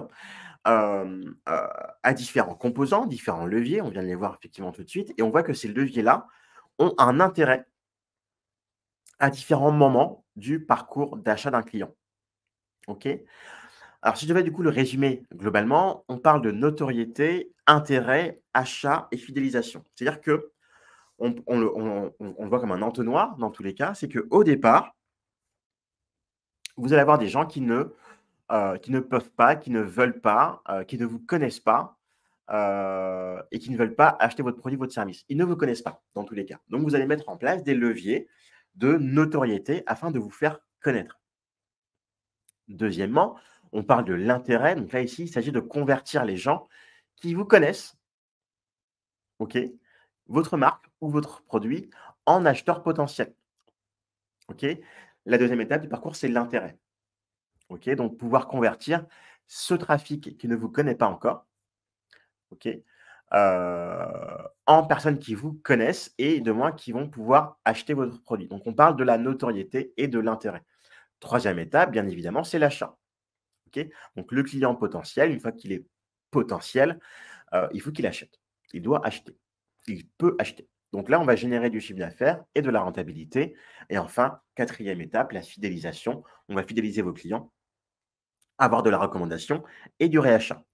a différents composants, différents leviers, on vient de les voir effectivement tout de suite et on voit que ces leviers-là ont un intérêt à différents moments du parcours d'achat d'un client. OK? Alors si je devais du coup le résumer globalement, on parle de notoriété, intérêt, achat et fidélisation. C'est-à-dire qu'on le voit comme un entonnoir dans tous les cas, c'est qu'au départ, vous allez avoir des gens qui ne peuvent pas, qui ne veulent pas, qui ne vous connaissent pas, et qui ne veulent pas acheter votre produit, votre service. Ils ne vous connaissent pas dans tous les cas. Donc vous allez mettre en place des leviers de notoriété afin de vous faire connaître. Deuxièmement, on parle de l'intérêt. Donc là, ici, il s'agit de convertir les gens qui vous connaissent, OK, votre marque ou votre produit en acheteurs potentiels, OK. La deuxième étape du parcours, c'est l'intérêt. OK, donc pouvoir convertir ce trafic qui ne vous connaît pas encore, OK, en personnes qui vous connaissent et de moins qui vont pouvoir acheter votre produit. Donc on parle de la notoriété et de l'intérêt. Troisième étape, bien évidemment, c'est l'achat. OK? Donc le client potentiel, une fois qu'il est potentiel, il faut qu'il achète. Il doit acheter. Il peut acheter. Donc là, on va générer du chiffre d'affaires et de la rentabilité. Et enfin, quatrième étape, la fidélisation. On va fidéliser vos clients, avoir de la recommandation et du réachat.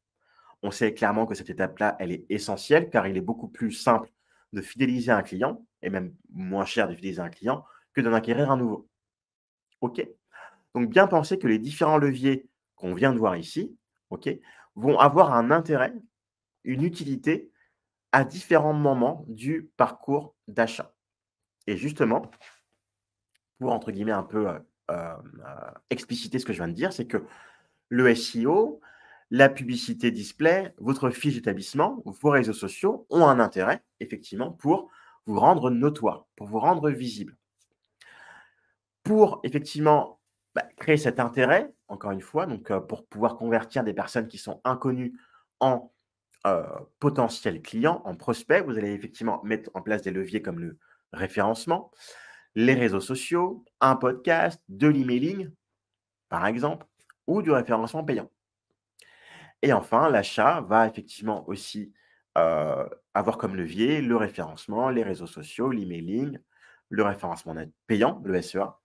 On sait clairement que cette étape-là, elle est essentielle car il est beaucoup plus simple de fidéliser un client et même moins cher de fidéliser un client que d'en acquérir un nouveau. OK? Donc bien penser que les différents leviers qu'on vient de voir ici, OK, vont avoir un intérêt, une utilité à différents moments du parcours d'achat. Et justement, pour entre guillemets un peu, expliciter ce que je viens de dire, c'est que le SEO, la publicité display, votre fiche d'établissement, vos réseaux sociaux ont un intérêt effectivement pour vous rendre notoire, pour vous rendre visible. Pour effectivement, créer cet intérêt, encore une fois, donc pour pouvoir convertir des personnes qui sont inconnues en, heu, potentiels clients, en prospects, vous allez effectivement mettre en place des leviers comme le référencement, les réseaux sociaux, un podcast, de l'emailing, par exemple, ou du référencement payant. Et enfin, l'achat va effectivement aussi, avoir comme levier le référencement, les réseaux sociaux, l'emailing, le référencement net payant, le SEA.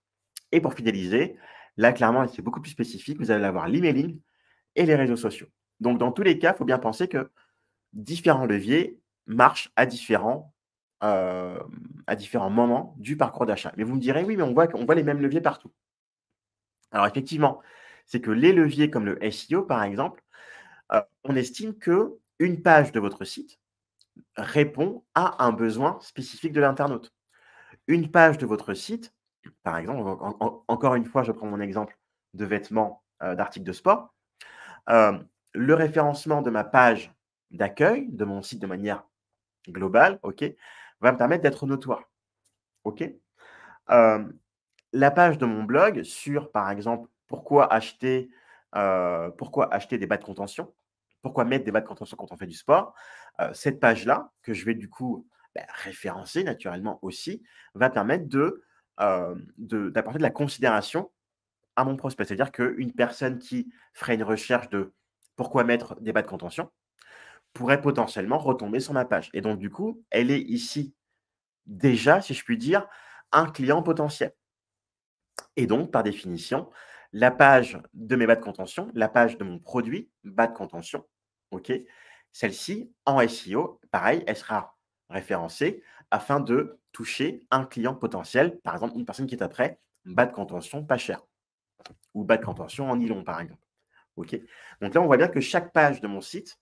Et pour fidéliser, là, clairement, c'est beaucoup plus spécifique. Vous allez avoir l'emailing et les réseaux sociaux. Donc, dans tous les cas, il faut bien penser que différents leviers marchent à différents moments du parcours d'achat. Mais vous me direz: «Oui, mais on voit les mêmes leviers partout». Alors effectivement, c'est que les leviers comme le SEO, par exemple, on estime qu'une page de votre site répond à un besoin spécifique de l'internaute. Une page de votre site, par exemple, encore une fois, je prends mon exemple de vêtements, d'articles de sport. Le référencement de ma page d'accueil, de mon site de manière globale, OK, va me permettre d'être notoire, OK? Hem, la page de mon blog sur, par exemple, pourquoi acheter des bas de contention? Pourquoi mettre des bas de contention quand on fait du sport? Cette page-là, que je vais du coup, référencer naturellement aussi, va permettre d'apporter de la considération à mon prospect. C'est-à-dire qu'une personne qui ferait une recherche de: «Pourquoi mettre des bas de contention?» pourrait potentiellement retomber sur ma page et donc du coup, elle est ici déjà, si je puis dire, un client potentiel et donc par définition, la page de mes bas de contention, la page de mon produit bas de contention, OK? Celle-ci en SEO, pareil, elle sera référencée afin de toucher un client potentiel, par exemple une personne qui est après bas de contention pas cher ou bas de contention en nylon, par exemple, OK? Donc là, on voit bien que chaque page de mon site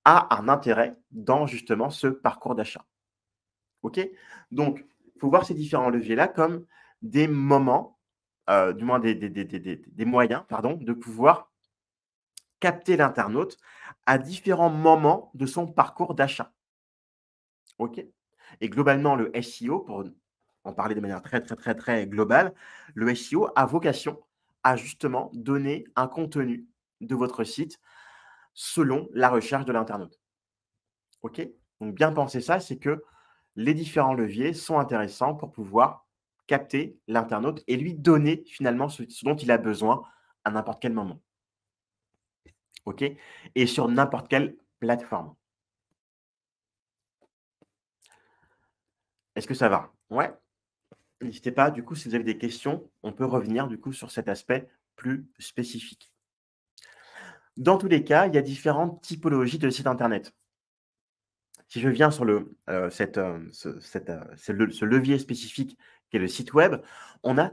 a un intérêt dans justement ce parcours d'achat. OK? Donc, il faut voir ces différents leviers-là comme des moments, du moins des moyens, pardon, de pouvoir capter l'internaute à différents moments de son parcours d'achat. OK? Et globalement, le SEO, pour en parler de manière très, très, très, très globale, le SEO a vocation à justement donner un contenu de votre site selon la recherche de l'internaute. OK? Donc bien penser ça, c'est que les différents leviers sont intéressants pour pouvoir capter l'internaute et lui donner finalement ce dont il a besoin à n'importe quel moment. OK? Et sur n'importe quelle plateforme. Est-ce que ça va? Ouais? N'hésitez pas, du coup, si vous avez des questions, on peut revenir du coup sur cet aspect plus spécifique. Dans tous les cas, il y a différentes typologies de sites internet. Si je viens sur ce levier spécifique qui est le site web, on a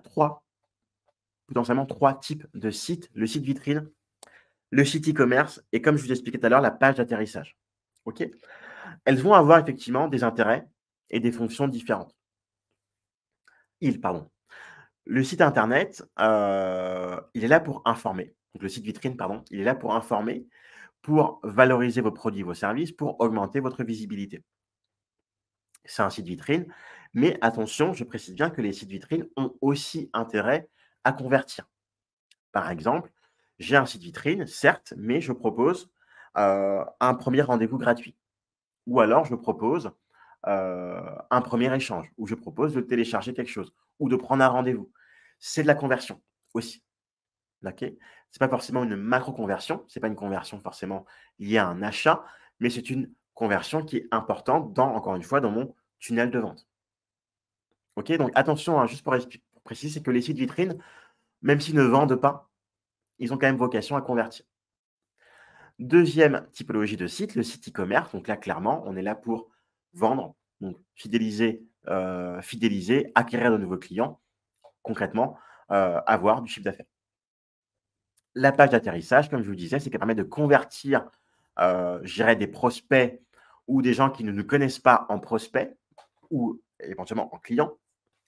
potentiellement 3 types de sites. Le site vitrine, le site e-commerce et comme je vous expliquais tout à l'heure, la page d'atterrissage. OK? Elles vont avoir effectivement des intérêts et des fonctions différentes. Pardon. Le site internet, il est là pour informer. Donc le site vitrine, pardon, il est là pour informer, pour valoriser vos produits, vos services, pour augmenter votre visibilité. C'est un site vitrine, mais attention, je précise bien que les sites vitrines ont aussi intérêt à convertir. Par exemple, j'ai un site vitrine, certes, mais je propose, un premier rendez-vous gratuit ou alors je propose, un premier échange ou je propose de télécharger quelque chose ou de prendre un rendez-vous. C'est de la conversion aussi, OK? C'est pas forcément une macro conversion, c'est pas une conversion forcément liée à un achat, mais c'est une conversion qui est importante dans, encore une fois, dans mon tunnel de vente. OK? Donc attention, hein, juste pour préciser, c'est que les sites vitrines, même s'ils ne vendent pas, ils ont quand même vocation à convertir. Deuxième typologie de site, le site e-commerce. Donc là, clairement, on est là pour vendre, donc fidéliser, acquérir de nouveaux clients, concrètement, avoir du chiffre d'affaires. La page d'atterrissage, comme je vous disais, c'est qu'elle permet de convertir, je dirais des prospects ou des gens qui ne nous connaissent pas en prospects ou éventuellement en clients.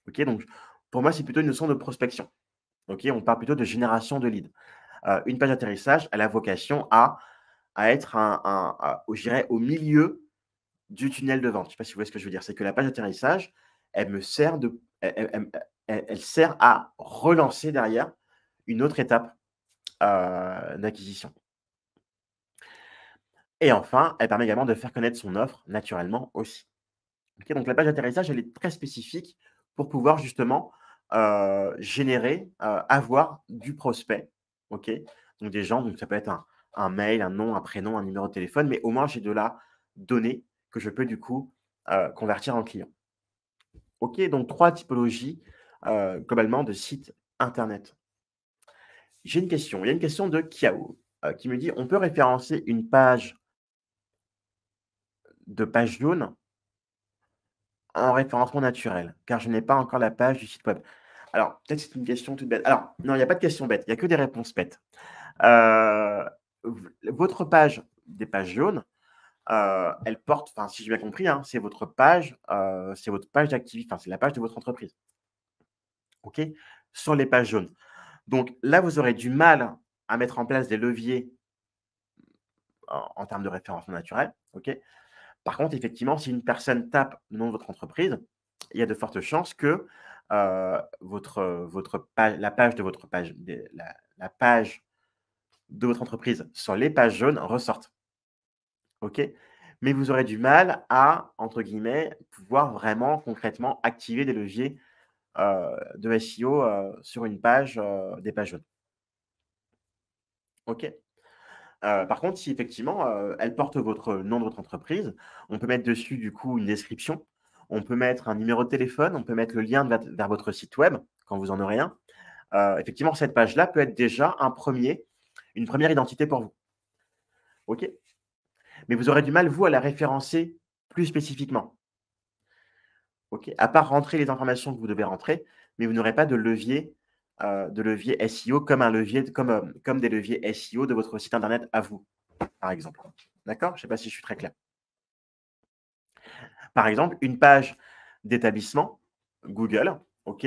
OK? Donc pour moi, c'est plutôt une notion de prospection. OK? On parle plutôt de génération de leads. Une page d'atterrissage, elle a vocation à être je dirais au milieu du tunnel de vente. Je ne sais pas si vous voyez ce que je veux dire? C'est que la page d'atterrissage, elle me sert de elle sert à relancer derrière une autre étape, d'acquisition et enfin, elle permet également de faire connaître son offre naturellement aussi. OK, donc la page d'atterrissage, elle est très spécifique pour pouvoir justement, générer, avoir du prospect. OK? Donc des gens, donc ça peut être un mail, un nom, un prénom, un numéro de téléphone, mais au moins j'ai de la donnée que je peux du coup, convertir en client. OK, donc 3 typologies, globalement de sites internet. J'ai une question, il y a une question de Kiao, qui me dit: «On peut référencer une page de page jaune en référencement naturel, car je n'ai pas encore la page du site web». Alors, peut-être c'est une question toute bête. Alors, non, il y a pas de question bête, il y a que des réponses bêtes. Heu, votre page des pages jaunes, elle porte, enfin, si j'ai bien compris, hein, c'est votre page d'activité, enfin, c'est la page de votre entreprise, OK? Sur les pages jaunes. Donc là, vous aurez du mal à mettre en place des leviers en termes de référencement naturel, OK? Par contre, effectivement, si une personne tape le nom de votre entreprise, il y a de fortes chances que, votre page la page de votre page des la page de votre entreprise sur les pages jaunes ressorte. OK? Mais vous aurez du mal à, entre guillemets, pouvoir vraiment concrètement activer des leviers, de SEO, sur une page, des pages jaunes. OK? Par contre, si effectivement, elle porte votre nom de votre entreprise, on peut mettre dessus du coup une description, on peut mettre un numéro de téléphone, on peut mettre le lien vers votre site web quand vous en aurez un. Effectivement, cette page-là peut être déjà une première identité pour vous. OK? Mais vous aurez du mal, vous, à la référencer plus spécifiquement. OK? À part rentrer les informations que vous devez rentrer, mais vous n'aurez pas de levier SEO comme comme des leviers SEO de votre site internet à vous, par exemple. D'accord? Je ne sais pas si je suis très clair. Par exemple, une page d'établissement Google, OK,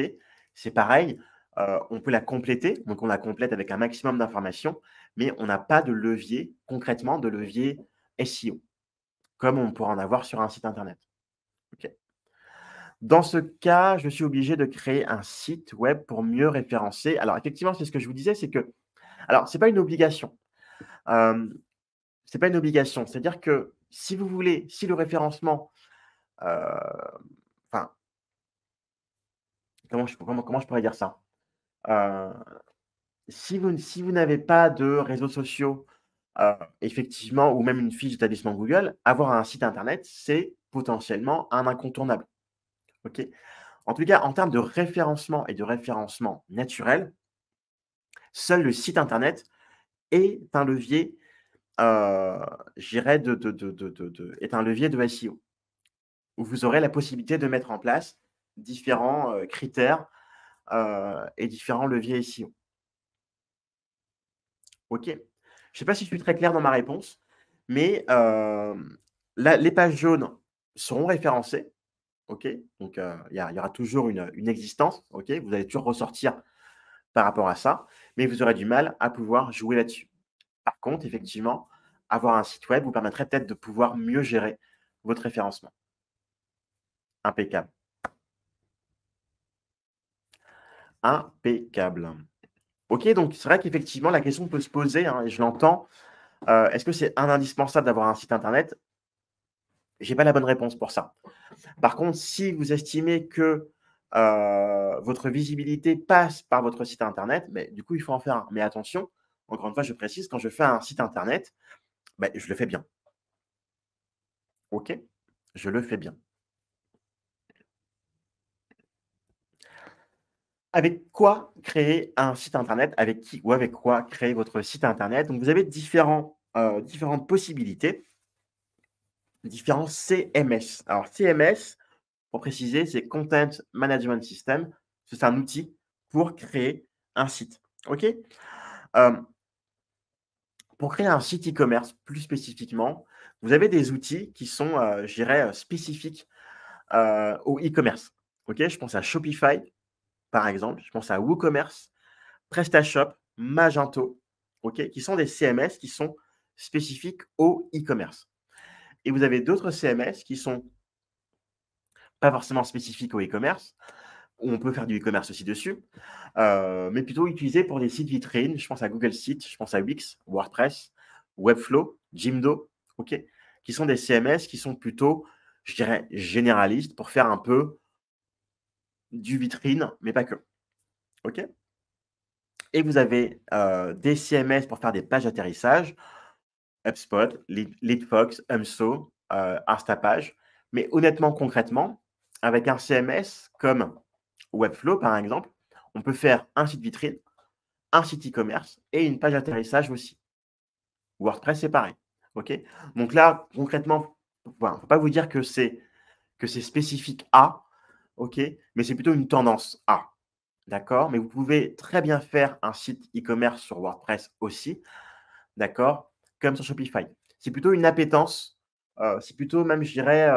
c'est pareil, on peut la compléter, donc on la complète avec un maximum d'informations, mais on n'a pas de levier, concrètement de levier SEO, comme on pourra en avoir sur un site internet. OK. Dans ce cas, je suis obligé de créer un site web pour mieux référencer. Alors effectivement, c'est ce que je vous disais, c'est que alors c'est pas une obligation, hem, c'est pas une obligation. C'est-à-dire que si vous voulez, si le référencement, heu, enfin, comment je pourrais dire ça? Heu, si vous n'avez pas de réseaux sociaux, effectivement, ou même une fiche d'établissement Google, avoir un site internet, c'est potentiellement un incontournable. OK? En tout cas, en termes de référencement et de référencement naturel, seul le site internet est un levier, heu, je dirais est un levier de SEO, où vous aurez la possibilité de mettre en place différents, critères, et différents leviers SEO. OK? Je ne sais pas si je suis très clair dans ma réponse, mais les pages jaunes seront référencées, OK? Donc il y aura toujours une existence, OK? Vous allez toujours ressortir par rapport à ça, mais vous aurez du mal à pouvoir jouer là-dessus. Par contre, effectivement, avoir un site web vous permettrait peut-être de pouvoir mieux gérer votre référencement. Impeccable, impeccable. OK, donc c'est vrai qu'effectivement, la question peut se poser, hein, et je l'entends. Est-ce que c'est un indispensable d'avoir un site internet? J'ai pas la bonne réponse pour ça. Par contre, si vous estimez que, votre visibilité passe par votre site internet, beh, du coup, il faut en faire un. Mais attention, encore une fois, je précise, quand je fais un site internet, beh, je le fais bien. OK? Je le fais bien. Avec quoi créer un site internet? Avec qui ou avec quoi créer votre site internet? Donc vous avez différentes possibilités, différents CMS. Alors CMS, pour préciser, c'est Content Management System. C'est un outil pour créer un site. OK? Hem, pour créer un site e-commerce plus spécifiquement, vous avez des outils qui sont, je dirais, spécifiques, au e-commerce. OK? Je pense à Shopify, par exemple, je pense à WooCommerce, PrestaShop, Magento, OK? Qui sont des CMS qui sont spécifiques au e-commerce. Et vous avez d'autres CMS qui sont pas forcément spécifiques au e-commerce, où on peut faire du e-commerce aussi dessus, mais plutôt utilisés pour des sites vitrines. Je pense à Google Sites, je pense à Wix, WordPress, Webflow, Jimdo, OK? Qui sont des CMS qui sont plutôt, je dirais, généralistes pour faire un peu du vitrine, mais pas que, OK? Et vous avez, des CMS pour faire des pages d'atterrissage, HubSpot, Leadfox, Humso, Instapage. Mais honnêtement, concrètement, avec un CMS comme Webflow, par exemple, on peut faire un site vitrine, un site e-commerce et une page d'atterrissage aussi. WordPress, c'est pareil. OK? Donc là, concrètement, voilà, faut pas vous dire que c'est spécifique à, OK? Mais c'est plutôt une tendance à. D'accord? Mais vous pouvez très bien faire un site e-commerce sur WordPress aussi, d'accord? Comme sur Shopify. C'est plutôt une appétence, c'est plutôt même, je dirais,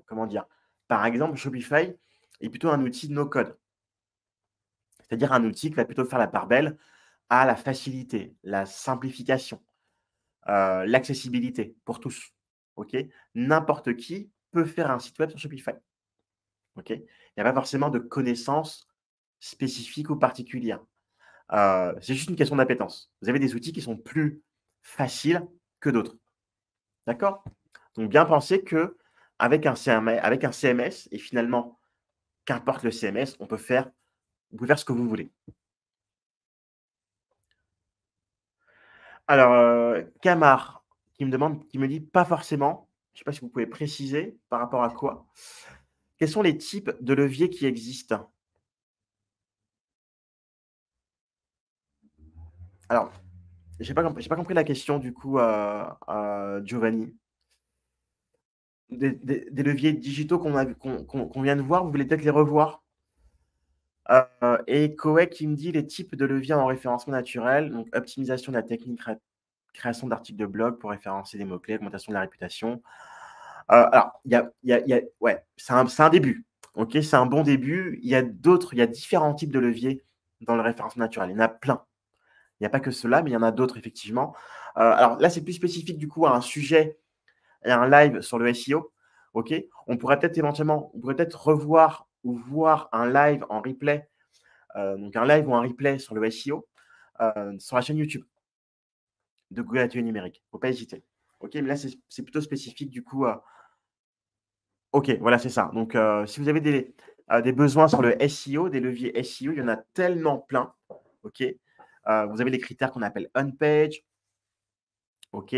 comment dire? Par exemple, Shopify est plutôt un outil no code, c'est-à-dire un outil qui va plutôt faire la part belle à la facilité, la simplification, l'accessibilité pour tous. OK? N'importe qui peut faire un site web sur Shopify. OK? Il n'y a pas forcément de connaissances spécifiques ou particulières. C'est juste une question d'appétence. Vous avez des outils qui sont plus faciles que d'autres. D'accord? Donc bien penser qu'avec avec un CMS et finalement, qu'importe le CMS, vous pouvez faire ce que vous voulez. Alors, Camar qui me dit: «Pas forcément». Je ne sais pas si vous pouvez préciser par rapport à quoi? Quels sont les types de leviers qui existent? Alors, j'ai pas compris la question du coup, Giovanni. Des leviers digitaux qu'on a vu qu'on vient de voir, vous voulez peut-être les revoir? Et Koé qui me dit: «Les types de leviers en référencement naturel, donc optimisation de la technique, création d'articles de blog pour référencer des mots-clés, augmentation de la réputation». Alors il y a ouais, c'est un début, OK? C'est un bon début. Il y a différents types de leviers dans le référencement naturel. Il y en a plein. Il n'y a pas que ceux-là, mais il y en a d'autres effectivement. Alors là, c'est plus spécifique du coup à un sujet et un live sur le SEO, OK? On pourrait peut-être revoir ou voir un live en replay, donc un live ou un replay sur le SEO, sur la chaîne YouTube de Google Atelier Numérique. Faut pas hésiter. OK? Mais là, c'est plutôt spécifique du coup, OK, voilà, c'est ça. Donc, si vous avez des besoins sur le SEO, des leviers SEO, il y en a tellement plein, OK? Vous avez les critères qu'on appelle on-page, OK?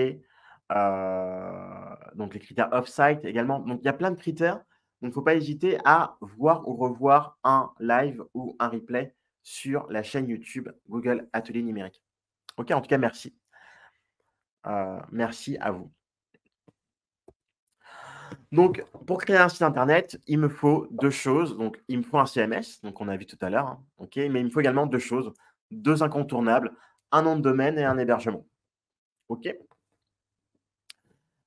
Donc les critères off-site également. Donc il y a plein de critères, donc faut pas hésiter à voir ou revoir un live ou un replay sur la chaîne YouTube Google Atelier Numérique. OK, en tout cas merci. Merci à vous. Donc pour créer un site internet, il me faut 2 choses. Donc il me faut un CMS, donc on a vu tout à l'heure, hein, OK? Mais il me faut également 2 choses, 2 incontournables, un nom de domaine et un hébergement. OK?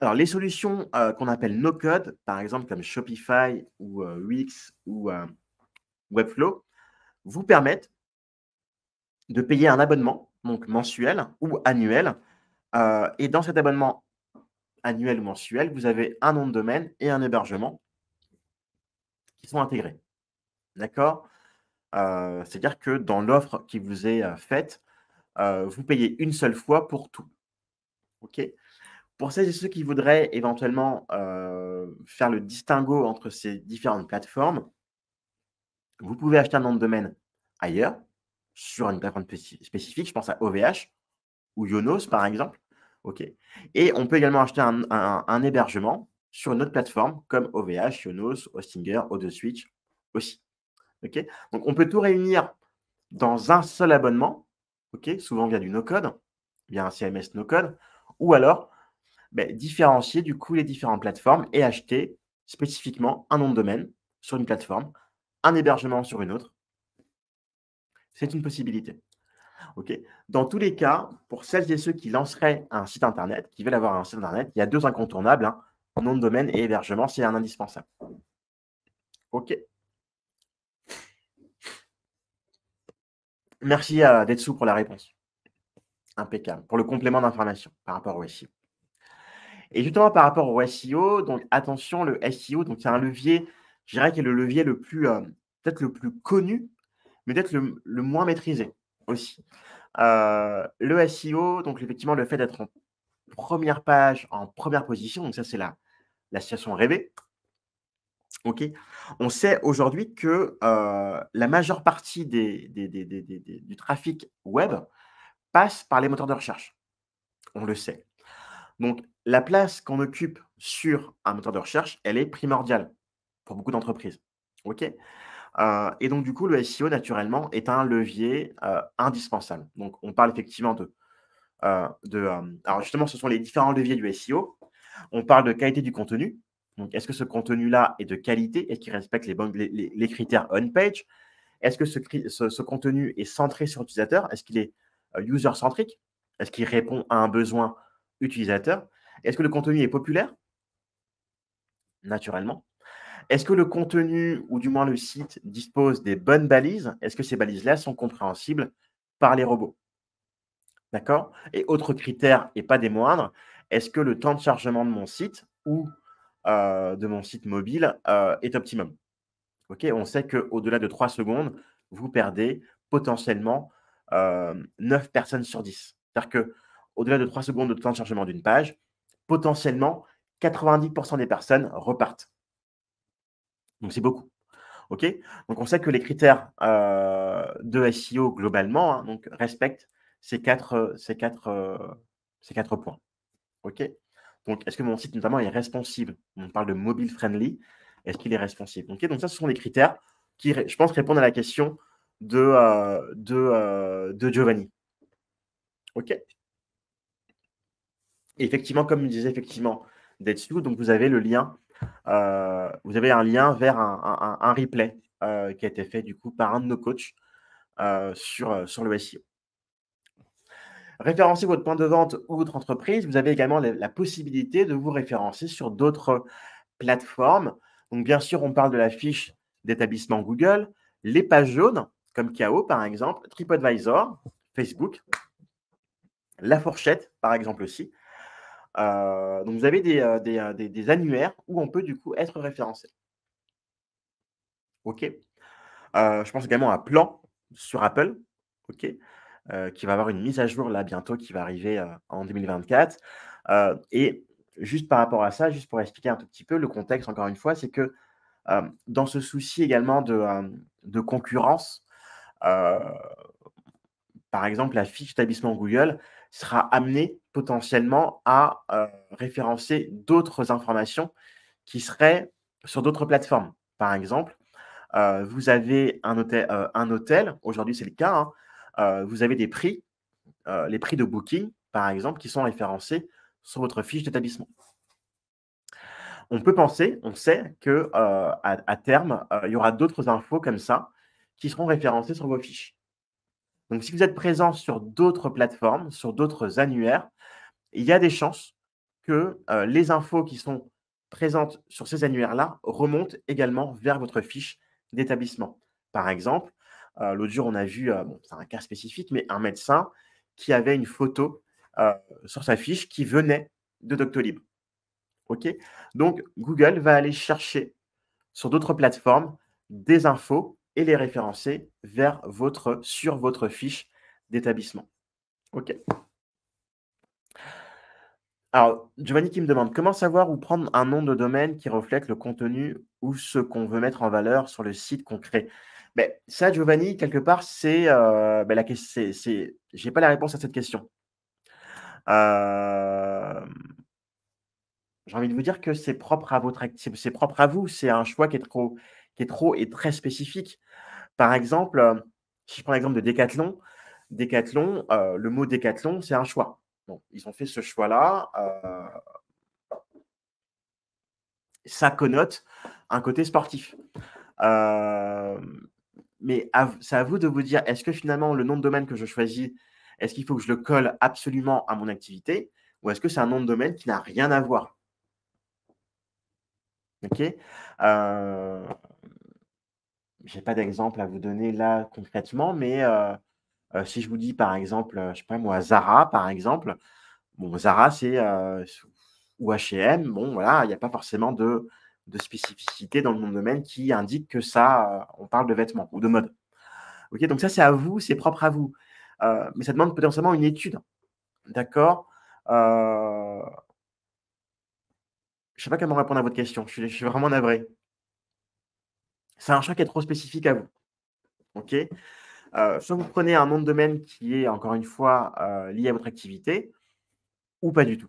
Alors les solutions, qu'on appelle no code, par exemple comme Shopify ou, Wix ou, Webflow, vous permettent de payer un abonnement, donc mensuel ou annuel, et dans cet abonnement annuel ou mensuel, vous avez un nom de domaine et un hébergement qui sont intégrés. D'accord? C'est-à-dire que dans l'offre qui vous est, faite, vous payez une seule fois pour tout. OK? Pour celles et ceux qui voudraient éventuellement, faire le distinguo entre ces différentes plateformes, vous pouvez acheter un nom de domaine ailleurs, sur une plateforme spécifique, je pense à OVH ou Yonos par exemple, OK? Et on peut également acheter un hébergement sur une autre plateforme comme OVH, Yonos, Hostinger, O2Switch aussi, OK? Donc on peut tout réunir dans un seul abonnement, OK? Souvent via du no-code, via un CMS no-code ou alors, beh, différencier du coup les différentes plateformes et acheter spécifiquement un nom de domaine sur une plateforme, un hébergement sur une autre. C'est une possibilité. OK. Dans tous les cas, pour celles et ceux qui lanceraient un site internet, qui veulent avoir un site internet, il y a 2 incontournables, hein, nom de domaine et hébergement, c'est un indispensable. OK. Merci à Detsu pour la réponse. Impeccable. Pour le complément d'information par rapport au SEO. Et justement par rapport au SEO, donc attention, le SEO, donc c'est un levier, je dirais qui est le levier le plus, peut-être le plus connu, mais peut-être le moins maîtrisé aussi. Le SEO, donc effectivement le fait d'être en première page, en première position, donc ça c'est la situation rêvée. OK. On sait aujourd'hui que, la majeure partie du trafic web passe par les moteurs de recherche. On le sait. Donc la place qu'on occupe sur un moteur de recherche, elle est primordiale pour beaucoup d'entreprises. OK? Et donc du coup, le SEO naturellement est un levier, indispensable. Donc on parle effectivement alors justement, ce sont les différents leviers du SEO. On parle de qualité du contenu. Donc, est-ce que ce contenu-là est de qualité? Est-ce qu'il respecte les critères on-page? Est-ce que ce contenu est centré sur l'utilisateur? Est-ce qu'il est user-centric? Est-ce qu'il répond à un besoin utilisateur? Est-ce que le contenu est populaire? Naturellement. Est-ce que le contenu, ou du moins le site, dispose des bonnes balises? Est-ce que ces balises-là sont compréhensibles par les robots? D'accord? Et autre critère et pas des moindres, est-ce que le temps de chargement de mon site ou de mon site mobile, est optimum? OK? On sait qu'au-delà de 3 secondes, vous perdez potentiellement, 9 personnes sur 10. C'est-à-dire qu'au-delà de 3 secondes de temps de chargement d'une page, potentiellement 90 des personnes repartent. Donc c'est beaucoup. OK? Donc on sait que les critères, de SEO globalement, hein, donc respectent ces 4 points. OK? Donc est-ce que mon site notamment est responsive? On parle de mobile friendly. Est-ce qu'il est responsive? OK, donc ça, ce sont des critères qui je pense répondent à la question de Giovanni. OK? Et effectivement, comme me disait effectivement Detsu, donc vous avez le lien, vous avez un lien vers un replay, qui a été fait du coup par un de nos coachs, sur le SEO. Référencer votre point de vente ou votre entreprise, vous avez également la possibilité de vous référencer sur d'autres plateformes. Donc bien sûr, on parle de la fiche d'établissement Google, les pages jaunes comme KO par exemple, TripAdvisor, Facebook, La Fourchette par exemple aussi. Donc vous avez des annuaires où on peut du coup être référencé. OK? Je pense également à Plan sur Apple, OK? Qui va avoir une mise à jour là bientôt qui va arriver, en 2024. Et juste par rapport à ça, juste pour expliquer un tout petit peu le contexte encore une fois, c'est que, dans ce souci également de concurrence, heu, par exemple, la fiche d'établissement Google sera amenée potentiellement à, référencer d'autres informations qui seraient sur d'autres plateformes. Par exemple, vous avez un hôtel, aujourd'hui c'est le cas, hein, vous avez des prix, les prix de Booking, par exemple, qui sont référencés sur votre fiche d'établissement. On peut penser, on sait que, à terme, il y aura d'autres infos comme ça qui seront référencées sur vos fiches. Donc si vous êtes présent sur d'autres plateformes, sur d'autres annuaires, il y a des chances que, les infos qui sont présentes sur ces annuaires-là remontent également vers votre fiche d'établissement. Par exemple, l'autre jour, on a vu, bon, c'est un cas spécifique, mais un médecin qui avait une photo, heu, sur sa fiche qui venait de Doctolib. OK? Donc Google va aller chercher sur d'autres plateformes des infos et les référencer sur votre fiche d'établissement. OK. Alors, Giovanni qui me demande: «Comment savoir où prendre un nom de domaine qui reflète le contenu ou ce qu'on veut mettre en valeur sur le site qu'on crée?» Beh, ça, Giovanni, quelque part, c'est, la ques c'est j'ai pas la réponse à cette question. Hem, j'ai envie de vous dire que c'est propre à votre c'est propre à vous. C'est un choix qui est trop et très spécifique. Par exemple, si je prends l'exemple de Decathlon, le mot Décathlon, c'est un choix. Bon, ils ont fait ce choix-là, ça connote un côté sportif. Hem, mais c'est à vous de vous dire: «Est-ce que finalement le nom de domaine que je choisis, est-ce qu'il faut que je le colle absolument à mon activité? Ou est-ce que c'est un nom de domaine qui n'a rien à voir?» OK? J'ai pas d'exemple à vous donner là concrètement, mais si je vous dis par exemple, je sais pas moi, Zara par exemple, bon Zara c'est, ou H&M, bon voilà, il y a pas forcément de spécificité dans le nom de domaine qui indique que ça, on parle de vêtements ou de mode. OK, donc ça c'est à vous, c'est propre à vous. Mais ça demande potentiellement une étude, d'accord? Heu, je sais pas comment répondre à votre question, je suis vraiment navré. C'est un choix qui est trop spécifique à vous, OK? Soit vous prenez un nom de domaine qui est encore une fois, lié à votre activité ou pas du tout.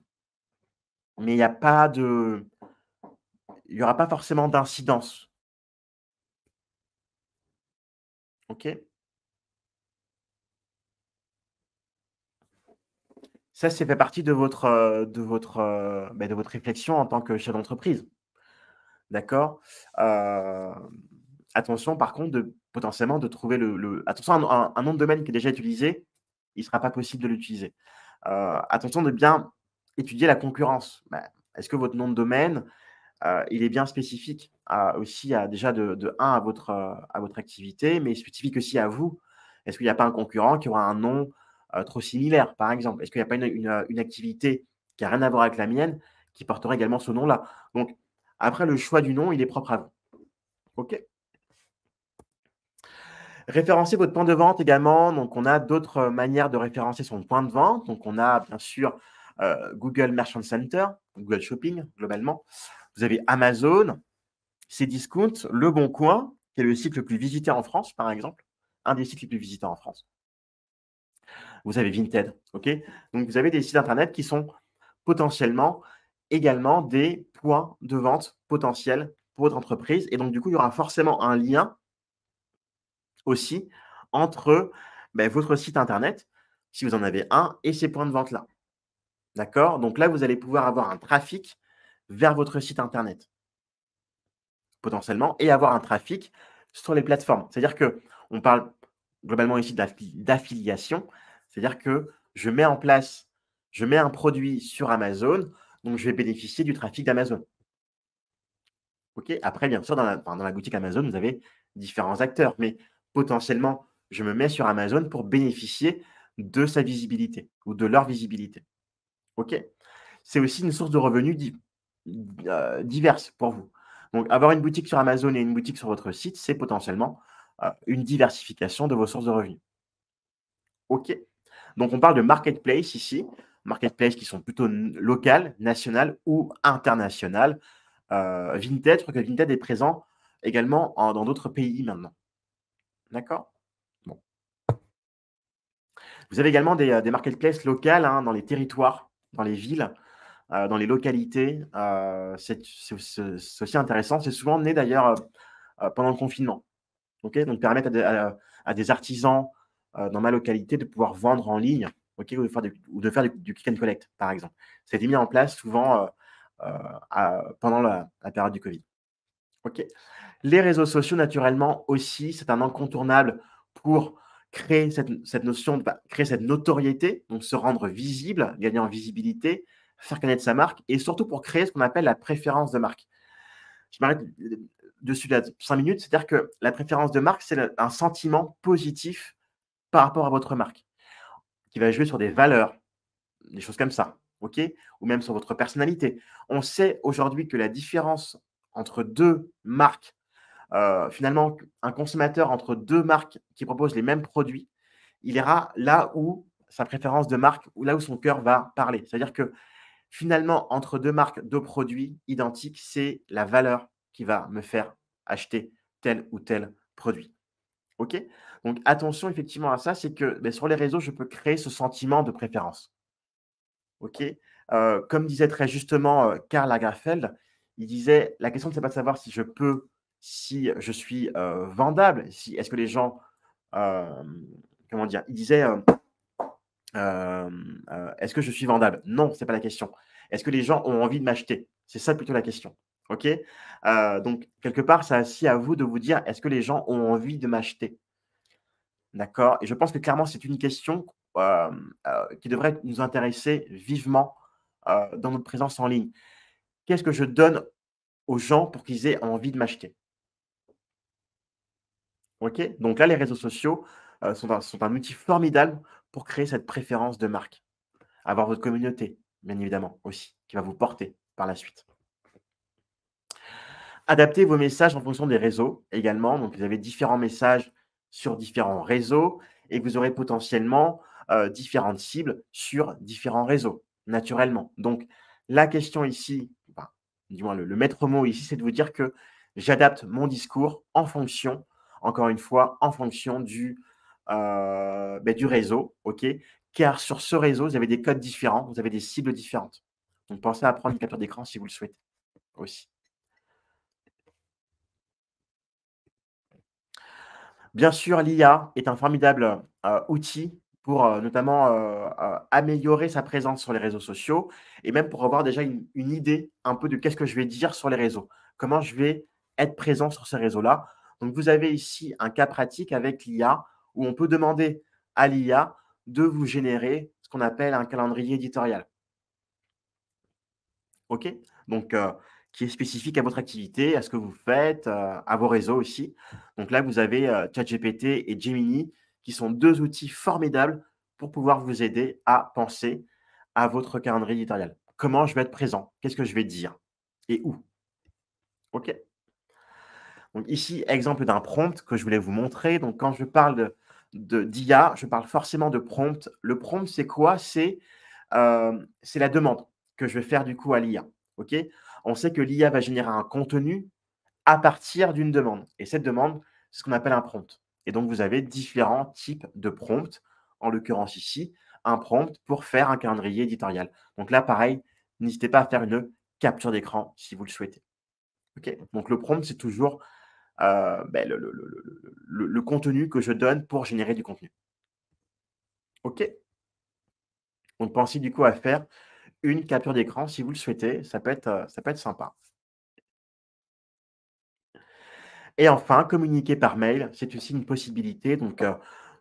Mais il y aura pas forcément d'incidence, OK? Ça, c'est fait partie de votre réflexion en tant que chef d'entreprise, d'accord? Hem, attention par contre de potentiellement de trouver attention, un nom de domaine qui est déjà utilisé, il ne sera pas possible de l'utiliser. Attention de bien étudier la concurrence. Bah, est-ce que votre nom de domaine, il est bien spécifique aussi à déjà de 1 à votre activité, mais spécifique aussi à vous. Est-ce qu'il n'y a pas un concurrent qui aura un nom, trop similaire, par exemple? Est-ce qu'il n'y a pas une activité qui a rien à voir avec la mienne, qui porterait également ce nom-là? Donc après le choix du nom, il est propre à vous. OK? Référencer votre point de vente également, donc on a d'autres manières de référencer son point de vente. Donc on a bien sûr, Google Merchant Center, Google Shopping globalement. Vous avez Amazon, Cdiscount, Le Bon Coin, qui est le site le plus visité en France, par exemple, un des sites les plus visités en France. Vous avez Vinted, OK? Donc vous avez des sites internet qui sont potentiellement également des points de vente potentiels pour votre entreprise et donc du coup, il y aura forcément un lien aussi entre, votre site internet, si vous en avez un, et ces points de vente-là. D'accord? Donc là, vous allez pouvoir avoir un trafic vers votre site internet, potentiellement, et avoir un trafic sur les plateformes. C'est-à-dire qu'on parle globalement ici d'affiliation, c'est-à-dire que je mets un produit sur Amazon, donc je vais bénéficier du trafic d'Amazon. OK? Après, bien sûr, dans la boutique Amazon, vous avez différents acteurs, mais potentiellement, je me mets sur Amazon pour bénéficier de sa visibilité ou de leur visibilité. OK? C'est aussi une source de revenus diverse pour vous. Donc avoir une boutique sur Amazon et une boutique sur votre site, c'est potentiellement, une diversification de vos sources de revenus. OK? Donc on parle de marketplace ici, marketplace qui sont plutôt locales, nationales ou internationales. Vinted, je crois que Vinted est présent également dans d'autres pays maintenant. D'accord? Bon. Vous avez également des marketplaces locales, hein, dans les territoires, dans les villes, dans les localités. C'est aussi intéressant. C'est souvent né d'ailleurs, pendant le confinement. OK? Donc permettre à des artisans, dans ma localité de pouvoir vendre en ligne, OK? Ou de faire du click and collect, par exemple. Ça a été mis en place souvent, pendant la période du covid. OK? Les réseaux sociaux naturellement aussi, c'est un incontournable pour créer cette notion créer cette notoriété, donc se rendre visible, gagner en visibilité, faire connaître sa marque et surtout pour créer ce qu'on appelle la préférence de marque. Je m'arrête, dessus là 5 minutes, c'est-à-dire que la préférence de marque, c'est un sentiment positif par rapport à votre marque, qui va jouer sur des valeurs, des choses comme ça, OK? Ou même sur votre personnalité. On sait aujourd'hui que la différence entre 2 marques finalement, un consommateur entre 2 marques qui proposent les mêmes produits, il ira là où sa préférence de marque ou là où son cœur va parler. C'est-à-dire que finalement, entre 2 marques, 2 produits identiques, c'est la valeur qui va me faire acheter tel ou tel produit. OK? Donc attention effectivement à ça, c'est que, beh, sur les réseaux, je peux créer ce sentiment de préférence. OK? Comme disait très justement, Karl Lagerfeld, il disait: «La question, c'est pas de savoir si je suis, vendable, si est-ce que les gens», comment dire? Il disait, «Est-ce que je suis vendable?» Non, c'est pas la question. Est-ce que les gens ont envie de m'acheter? C'est ça plutôt la question. OK? Donc quelque part, c'est aussi à vous de vous dire: «Est-ce que les gens ont envie de m'acheter?» D'accord? Et je pense que clairement, c'est une question, qui devrait nous intéresser vivement, dans notre présence en ligne. Qu'est-ce que je donne aux gens pour qu'ils aient envie de m'acheter? OK? Donc là, les réseaux sociaux, sont un outil formidable pour créer cette préférence de marque. Avoir votre communauté, bien évidemment, aussi, qui va vous porter par la suite. Adaptez vos messages en fonction des réseaux également. Donc, vous avez différents messages sur différents réseaux et vous aurez potentiellement, différentes cibles sur différents réseaux, naturellement. Donc, la question ici, enfin, du moins le maître mot ici, c'est de vous dire que j'adapte mon discours en fonction, encore une fois, en fonction du réseau, OK? Car sur ce réseau, vous avez des codes différents, vous avez des cibles différentes. Donc, pensez à prendre une capture d'écran si vous le souhaitez aussi. Bien sûr, l'IA est un formidable, outil pour, notamment, améliorer sa présence sur les réseaux sociaux et même pour avoir déjà une idée un peu de qu'est-ce que je vais dire sur les réseaux. Comment je vais être présent sur ces réseaux-là. Donc vous avez ici un cas pratique avec l'IA où on peut demander à l'IA de vous générer ce qu'on appelle un calendrier éditorial. OK? Donc, qui est spécifique à votre activité, à ce que vous faites, à vos réseaux aussi. Donc là, vous avez, ChatGPT et Gemini qui sont 2 outils formidables pour pouvoir vous aider à penser à votre calendrier éditorial. Comment je vais être présent? Qu'est-ce que je vais dire? Et où? OK? Donc ici, exemple d'un prompt que je voulais vous montrer. Donc quand je parle d'IA, je parle forcément de prompt. Le prompt, c'est quoi? C'est la demande que je vais faire du coup à l'IA. OK? On sait que l'IA va générer un contenu à partir d'une demande et cette demande, c'est ce qu'on appelle un prompt et donc vous avez différents types de prompts. En l'occurrence ici, un prompt pour faire un calendrier éditorial. Donc là, pareil, n'hésitez pas à faire une capture d'écran si vous le souhaitez. OK? Donc le prompt, c'est toujours, le contenu que je donne pour générer du contenu. OK? Donc pensez du coup à faire une capture d'écran si vous le souhaitez, ça peut être sympa. Et enfin, communiquer par mail, c'est aussi une possibilité. Donc,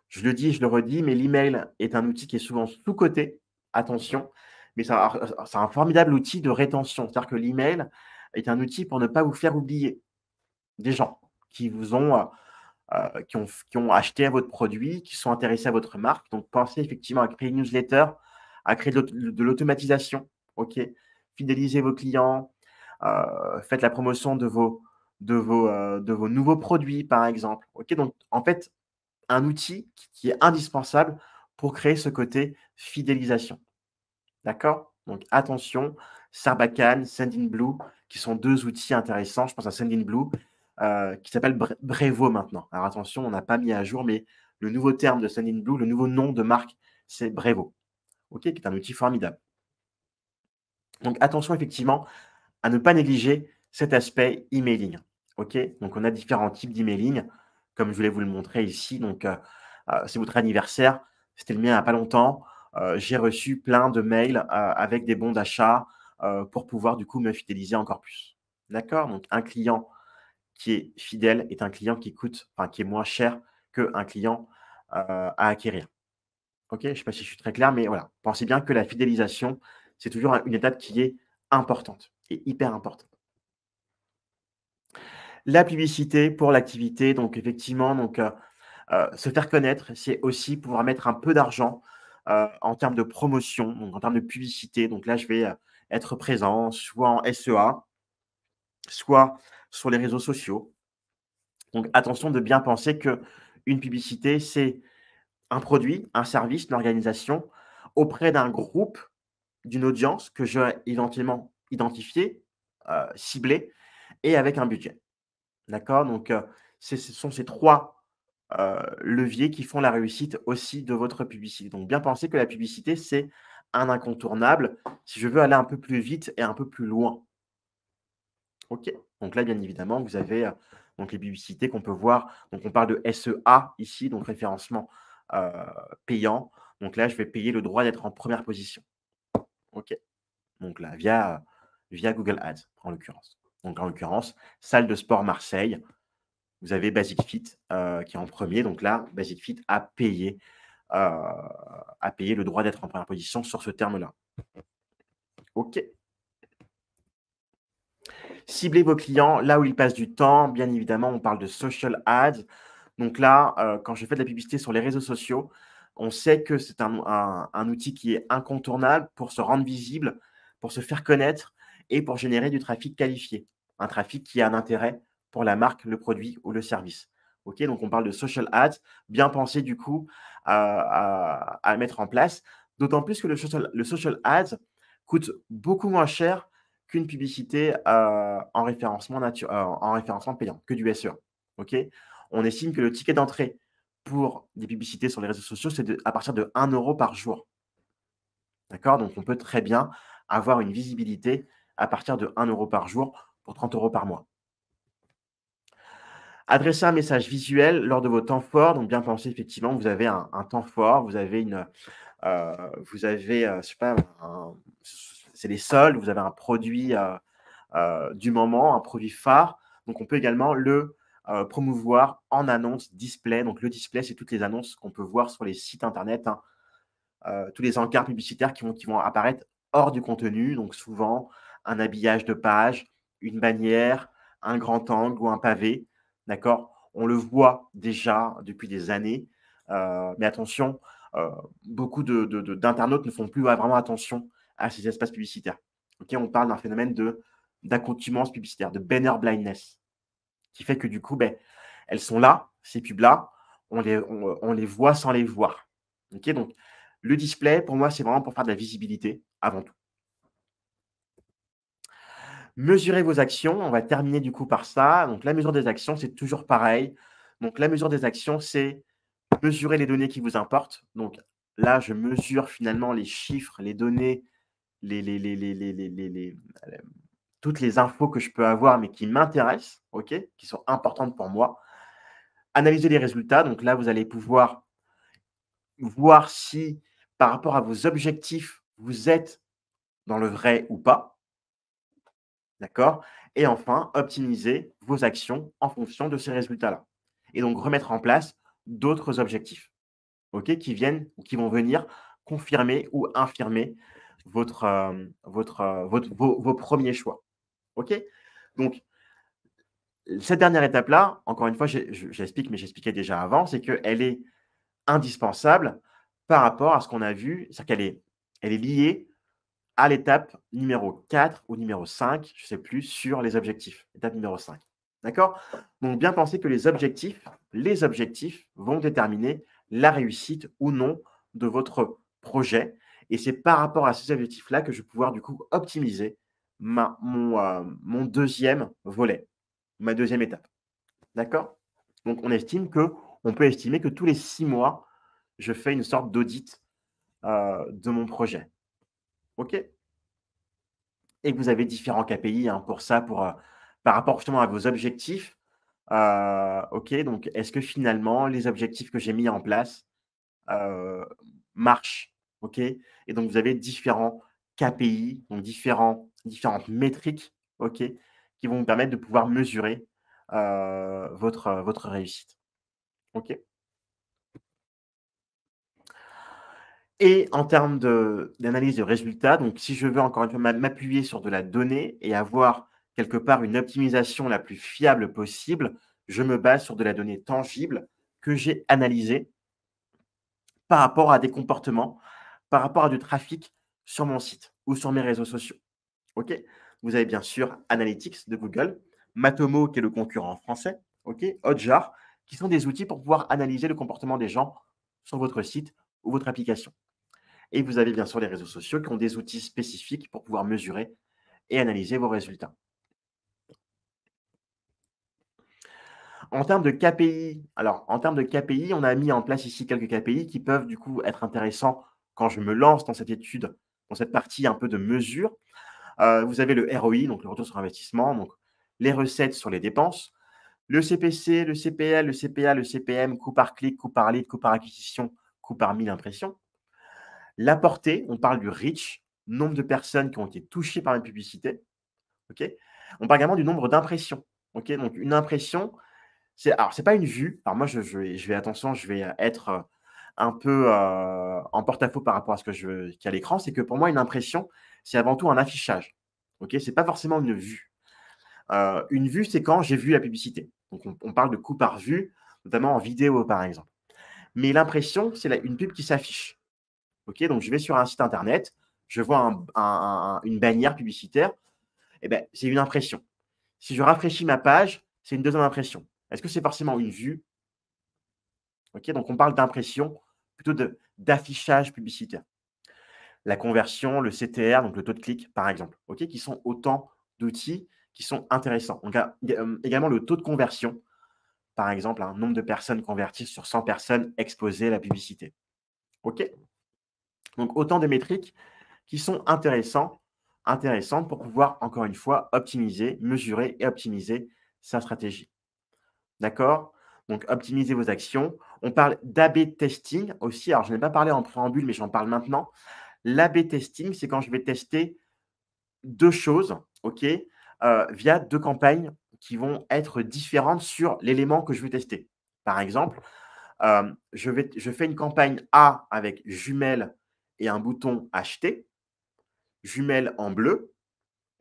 je le dis et je le redis, mais l'email est un outil qui est souvent sous-coté, attention, mais c'est un formidable outil de rétention. C'est-à-dire que l'email est un outil pour ne pas vous faire oublier des gens qui vous ont, qui ont acheté votre produit, qui sont intéressés à votre marque. Donc pensez effectivement à créer une newsletter, à créer de l'automatisation, OK? Fidélisez vos clients, faites la promotion de vos nouveaux produits, par exemple. OK? Donc en fait, un outil qui est indispensable pour créer ce côté fidélisation. D'accord? Donc attention, Sarbacane, Sendinblue, qui sont 2 outils intéressants. Je pense à Sendinblue, qui s'appelle Brevo maintenant. Alors attention, on n'a pas mis à jour, mais le nouveau terme de Sendinblue, le nouveau nom de marque, c'est Brevo. OK? Qui est un outil formidable. Donc attention effectivement à ne pas négliger cet aspect emailing. OK? Donc on a différents types d'emailing, comme je voulais vous le montrer ici. Donc, c'est votre anniversaire, c'était le mien il n'y a pas longtemps. J'ai reçu plein de mails, avec des bons d'achat, pour pouvoir du coup me fidéliser encore plus. D'accord? Donc un client qui est fidèle est un client qui coûte enfin qui est moins cher qu'un client, à acquérir. OK? Je ne sais pas si je suis très clair, mais voilà. Pensez bien que la fidélisation, c'est toujours une étape qui est importante et hyper importante. La publicité pour l'activité, donc effectivement, se faire connaître, c'est aussi pouvoir mettre un peu d'argent, en termes de promotion, donc en termes de publicité. Donc là, je vais, être présent soit en SEA, soit sur les réseaux sociaux. Donc attention de bien penser qu'une publicité, c'est un produit, un service, une organisation auprès d'un groupe, d'une audience que je vais éventuellement identifier, cibler et avec un budget. D'accord? Donc, ce sont ces 3 leviers qui font la réussite aussi de votre publicité. Donc bien penser que la publicité, c'est un incontournable si je veux aller un peu plus vite et un peu plus loin. OK? Donc là, bien évidemment, vous avez, donc les publicités qu'on peut voir. Donc on parle de SEA ici, donc référencement, heu, payant. Donc là, je vais payer le droit d'être en première position. OK? Donc là, via Google Ads, en l'occurrence. Donc en l'occurrence, salle de sport Marseille, vous avez Basic Fit, qui est en premier. Donc là, Basic Fit a payé le droit d'être en première position sur ce terme-là. OK. Ciblez vos clients là où ils passent du temps. Bien évidemment, on parle de social ads. Donc là, quand je fais de la publicité sur les réseaux sociaux, on sait que c'est un outil qui est incontournable pour se rendre visible, pour se faire connaître et pour générer du trafic qualifié. Un trafic qui a un intérêt pour la marque, le produit ou le service. OK, donc on parle de social ads. Bien penser du coup à mettre en place. D'autant plus que le social ads coûte beaucoup moins cher qu'une publicité en référencement payant, que du SEA. OK? On estime que le ticket d'entrée pour des publicités sur les réseaux sociaux, c'est à partir de 1 € par jour. D'accord? Donc on peut très bien avoir une visibilité à partir de 1 € par jour pour 30 € par mois. Adresser un message visuel lors de vos temps forts, donc bien penser effectivement, vous avez un temps fort, vous avez, je sais pas, c'est les soldes, vous avez un produit, du moment, un produit phare. Donc on peut également le, promouvoir en annonce display. Donc le display, c'est toutes les annonces qu'on peut voir sur les sites internet, hein, tous les encarts publicitaires qui vont apparaître hors du contenu. Donc souvent, un habillage de page, une bannière, un grand angle ou un pavé. D'accord? On le voit déjà depuis des années, mais attention, heu, beaucoup d'internautes ne font plus vraiment attention à ces espaces publicitaires. OK? On parle d'un phénomène d'accoutumance publicitaire, de banner blindness, qui fait que du coup, beh, elles sont là, ces pubs-là, on les voit sans les voir. OK? Donc le display, pour moi, c'est vraiment pour faire de la visibilité avant tout. Mesurer vos actions, on va terminer du coup par ça. Donc la mesure des actions, c'est toujours pareil. Donc la mesure des actions, c'est mesurer les données qui vous importent. Donc là, je mesure finalement les chiffres, les données, les toutes les infos que je peux avoir, mais qui m'intéressent, OK? Qui sont importantes pour moi. Analyser les résultats, donc là, vous allez pouvoir voir si, par rapport à vos objectifs, vous êtes dans le vrai ou pas, d'accord? Et enfin, optimiser vos actions en fonction de ces résultats-là. Et donc remettre en place d'autres objectifs, OK? Qui viennent ou qui vont venir confirmer ou infirmer vos 1 choix, OK? Donc cette dernière étape-là, encore une fois, j'explique, mais j'expliquais déjà avant, c'est qu'elle est indispensable par rapport à ce qu'on a vu. C'est-à-dire elle est liée à l'étape numéro 4 ou numéro 5, je ne sais plus, sur les objectifs. Étape numéro 5. D'accord? Donc bien penser que les objectifs vont déterminer la réussite ou non de votre projet. Et c'est par rapport à ces objectifs-là que je vais pouvoir du coup optimiser mon deuxième volet, ma deuxième étape. D'accord? Donc on peut estimer que tous les 6 mois, je fais une sorte d'audit, de mon projet. OK? Et que vous avez différents KPI, hein, pour ça, par rapport justement à vos objectifs. OK, donc est-ce que finalement les objectifs que j'ai mis en place, heu, marchent? OK? Et donc vous avez différents KPI, donc différentes métriques, OK, qui vont vous permettre de pouvoir mesurer, votre réussite. OK? Et en termes d'analyse de résultats, donc si je veux encore une fois m'appuyer sur de la donnée et avoir quelque part une optimisation la plus fiable possible, je me base sur de la donnée tangible que j'ai analysée par rapport à des comportements, par rapport à du trafic sur mon site ou sur mes réseaux sociaux. OK? Vous avez bien sûr Analytics de Google, Matomo qui est le concurrent français. OK, Hotjar, qui sont des outils pour pouvoir analyser le comportement des gens sur votre site ou votre application. Et vous avez bien sûr les réseaux sociaux qui ont des outils spécifiques pour pouvoir mesurer et analyser vos résultats. En termes de KPI, alors en termes de KPI, on a mis en place ici quelques KPI qui peuvent du coup être intéressants quand je me lance dans cette étude, dans cette partie un peu de mesure. Vous avez le ROI, donc le retour sur investissement, donc les recettes sur les dépenses, le CPC, le CPL, le CPA, le CPM, coût par clic, coût par lead, coût par acquisition, coût par 1000 impressions. La portée, on parle du reach, nombre de personnes qui ont été touchées par une publicité. OK. On parle également du nombre d'impressions. OK, donc une impression, c'est pas une vue. Alors moi, je vais attention, je vais être, un peu, en porte-à-faux par rapport à ce que qu'il y a à l'écran. C'est que pour moi, une impression, c'est avant tout un affichage. OK, c'est pas forcément une vue. Une vue, c'est quand j'ai vu la publicité. Donc on parle de coût par vue, notamment en vidéo, par exemple. Mais l'impression, c'est une pub qui s'affiche. OK, donc je vais sur un site internet, je vois une bannière publicitaire, et ben, c'est une impression. Si je rafraîchis ma page, c'est une deuxième impression. Est-ce que c'est forcément une vue? OK, donc on parle d'impression, plutôt d'affichage publicitaire. La conversion, le CTR, donc le taux de clic, par exemple, OK, qui sont autant d'outils qui sont intéressants. Donc, également le taux de conversion, par exemple, un nombre de personnes converties sur 100 personnes exposées à la publicité. OK? Donc autant de métriques qui sont intéressantes pour pouvoir, encore une fois, optimiser, mesurer et optimiser sa stratégie. D'accord? Donc optimiser vos actions. On parle d'A/B testing aussi. Alors je n'ai pas parlé en préambule, mais j'en parle maintenant. L'A/B testing, c'est quand je vais tester 2 choses, OK, via 2 campagnes qui vont être différentes sur l'élément que je veux tester. Par exemple, je fais une campagne A avec jumelles et un bouton acheter, jumelles en bleu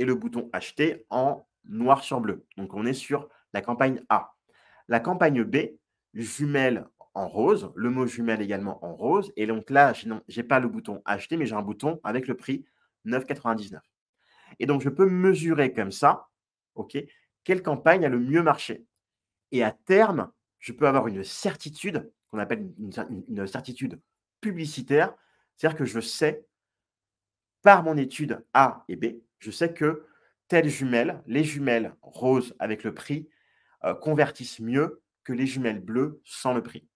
et le bouton acheter en noir sur bleu. Donc on est sur la campagne A. La campagne B, jumelles en rose, le mot jumelle également en rose. Et donc là, je n'ai pas le bouton acheter, mais j'ai un bouton avec le prix 9,99. Et donc, je peux mesurer comme ça, OK, quelle campagne a le mieux marché. Et à terme, je peux avoir une certitude qu'on appelle une certitude publicitaire. C'est-à-dire que je sais, par mon étude A et B, je sais que telle jumelle, les jumelles roses avec le prix, convertissent mieux que les jumelles bleues sans le prix.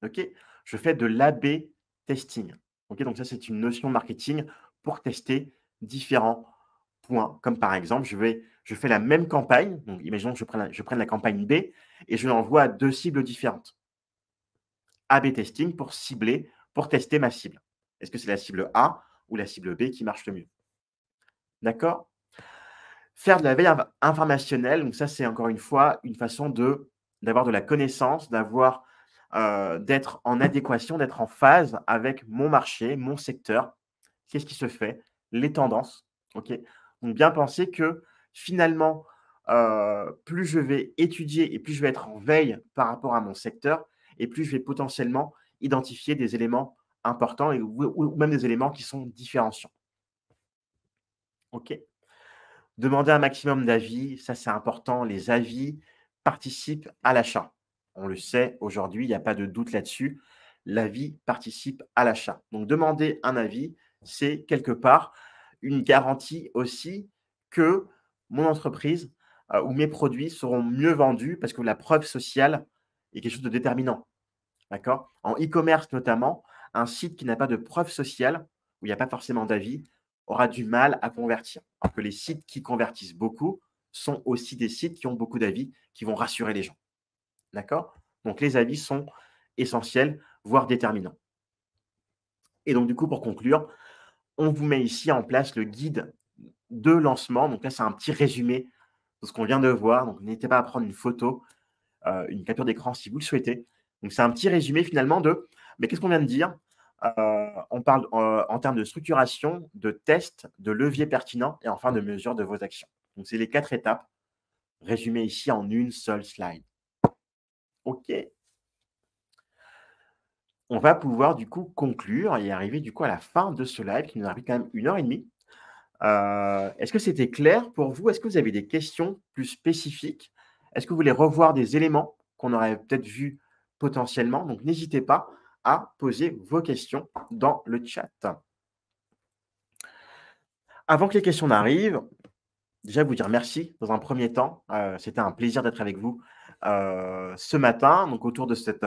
OK? Je fais de l'A/B testing. OK? Donc ça, c'est une notion marketing pour tester différents points. Comme par exemple, je fais la même campagne, donc imaginons que je prenne la campagne B et je l'envoie à 2 cibles différentes. A/B testing pour cibler, pour tester ma cible. Est-ce que c'est la cible A ou la cible B qui marche le mieux? D'accord? Faire de la veille informationnelle, donc ça, c'est encore une fois une façon d'avoir de la connaissance, d'être en adéquation, d'être en phase avec mon marché, mon secteur. Qu'est-ce qui se fait? Les tendances, OK? Donc bien penser que finalement, plus je vais étudier et plus je vais être en veille par rapport à mon secteur et plus je vais potentiellement identifier des éléments importants ou même des éléments qui sont différenciants. OK? Demander un maximum d'avis, ça c'est important. Les avis participent à l'achat. On le sait aujourd'hui, il n'y a pas de doute là-dessus. L'avis participe à l'achat. Donc demander un avis, c'est quelque part une garantie aussi que mon entreprise, ou mes produits seront mieux vendus parce que la preuve sociale est quelque chose de déterminant. D'accord? En e-commerce notamment, un site qui n'a pas de preuve sociale, où il n'y a pas forcément d'avis, aura du mal à convertir. Alors que les sites qui convertissent beaucoup sont aussi des sites qui ont beaucoup d'avis, qui vont rassurer les gens. D'accord? Donc les avis sont essentiels, voire déterminants. Et donc du coup, pour conclure, on vous met ici en place le guide de lancement. Donc là, c'est un petit résumé de ce qu'on vient de voir. Donc n'hésitez pas à prendre une photo, une capture d'écran si vous le souhaitez. Donc c'est un petit résumé finalement mais qu'est-ce qu'on vient de dire? On parle, en termes de structuration, de tests, de leviers pertinents et enfin de mesure de vos actions. Donc c'est les 4 étapes résumées ici en une seule slide. OK. On va pouvoir du coup conclure et arriver du coup à la fin de ce live qui nous a pris quand même 1 heure et demie. Est-ce que c'était clair pour vous? Est-ce que vous avez des questions plus spécifiques? Est-ce que vous voulez revoir des éléments qu'on aurait peut-être vus potentiellement? Donc n'hésitez pas à poser vos questions dans le chat. Avant que les questions n'arrivent, déjà vous dire merci dans un premier temps. C'était un plaisir d'être avec vous, ce matin, donc autour de cette,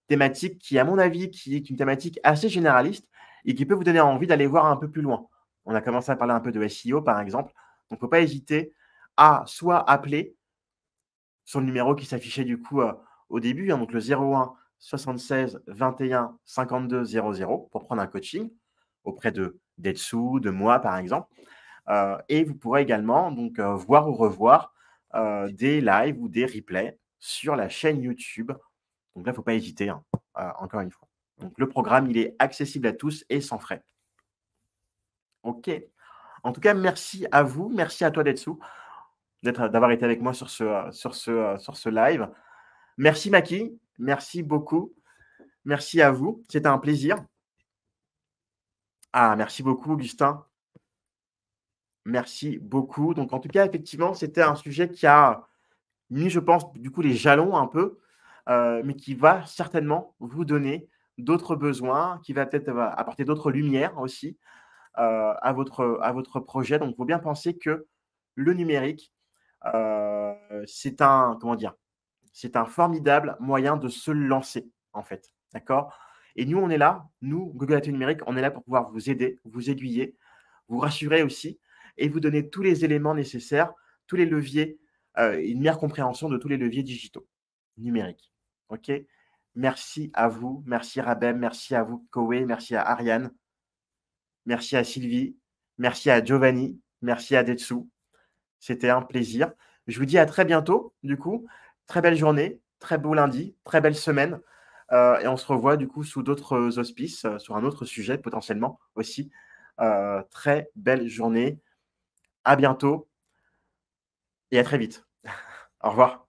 thématique qui, à mon avis, qui est une thématique assez généraliste et qui peut vous donner envie d'aller voir un peu plus loin. On a commencé à parler un peu de SEO, par exemple, donc faut pas hésiter à soit appeler sur le numéro qui s'affichait du coup, au début, hein, donc le 01 76 21 52 00 pour prendre un coaching auprès de d'Etsu, de moi, par exemple. Et vous pourrez également donc, voir ou revoir, des lives ou des replays sur la chaîne YouTube. Donc là, il ne faut pas hésiter, hein, encore une fois. Donc le programme, il est accessible à tous et sans frais. OK. En tout cas, merci à vous, merci à toi Detsu, d'avoir été avec moi sur ce live. Merci Maki, merci beaucoup. Merci à vous, c'était un plaisir. Ah, merci beaucoup Augustin. Merci beaucoup. Donc en tout cas, effectivement, c'était un sujet qui a mis, je pense, du coup, les jalons un peu, mais qui va certainement vous donner d'autres besoins, qui va peut-être apporter d'autres lumières aussi, à votre projet. Donc il faut bien penser que le numérique, c'est un comment dire? C'est un formidable moyen de se lancer, en fait, d'accord? Et nous, on est là, nous, Google Atelier Numérique, on est là pour pouvoir vous aider, vous aiguiller, vous rassurer aussi et vous donner tous les éléments nécessaires, tous les leviers, une meilleure compréhension de tous les leviers digitaux, numériques. OK? Merci à vous, merci Rabem, merci à vous Koé, merci à Ariane, merci à Sylvie, merci à Giovanni, merci à Detsu. C'était un plaisir. Je vous dis à très bientôt, du coup. Très belle journée, très beau lundi, très belle semaine, et on se revoit du coup sous d'autres auspices, sur un autre sujet potentiellement aussi. Très belle journée, à bientôt et à très vite. Au revoir.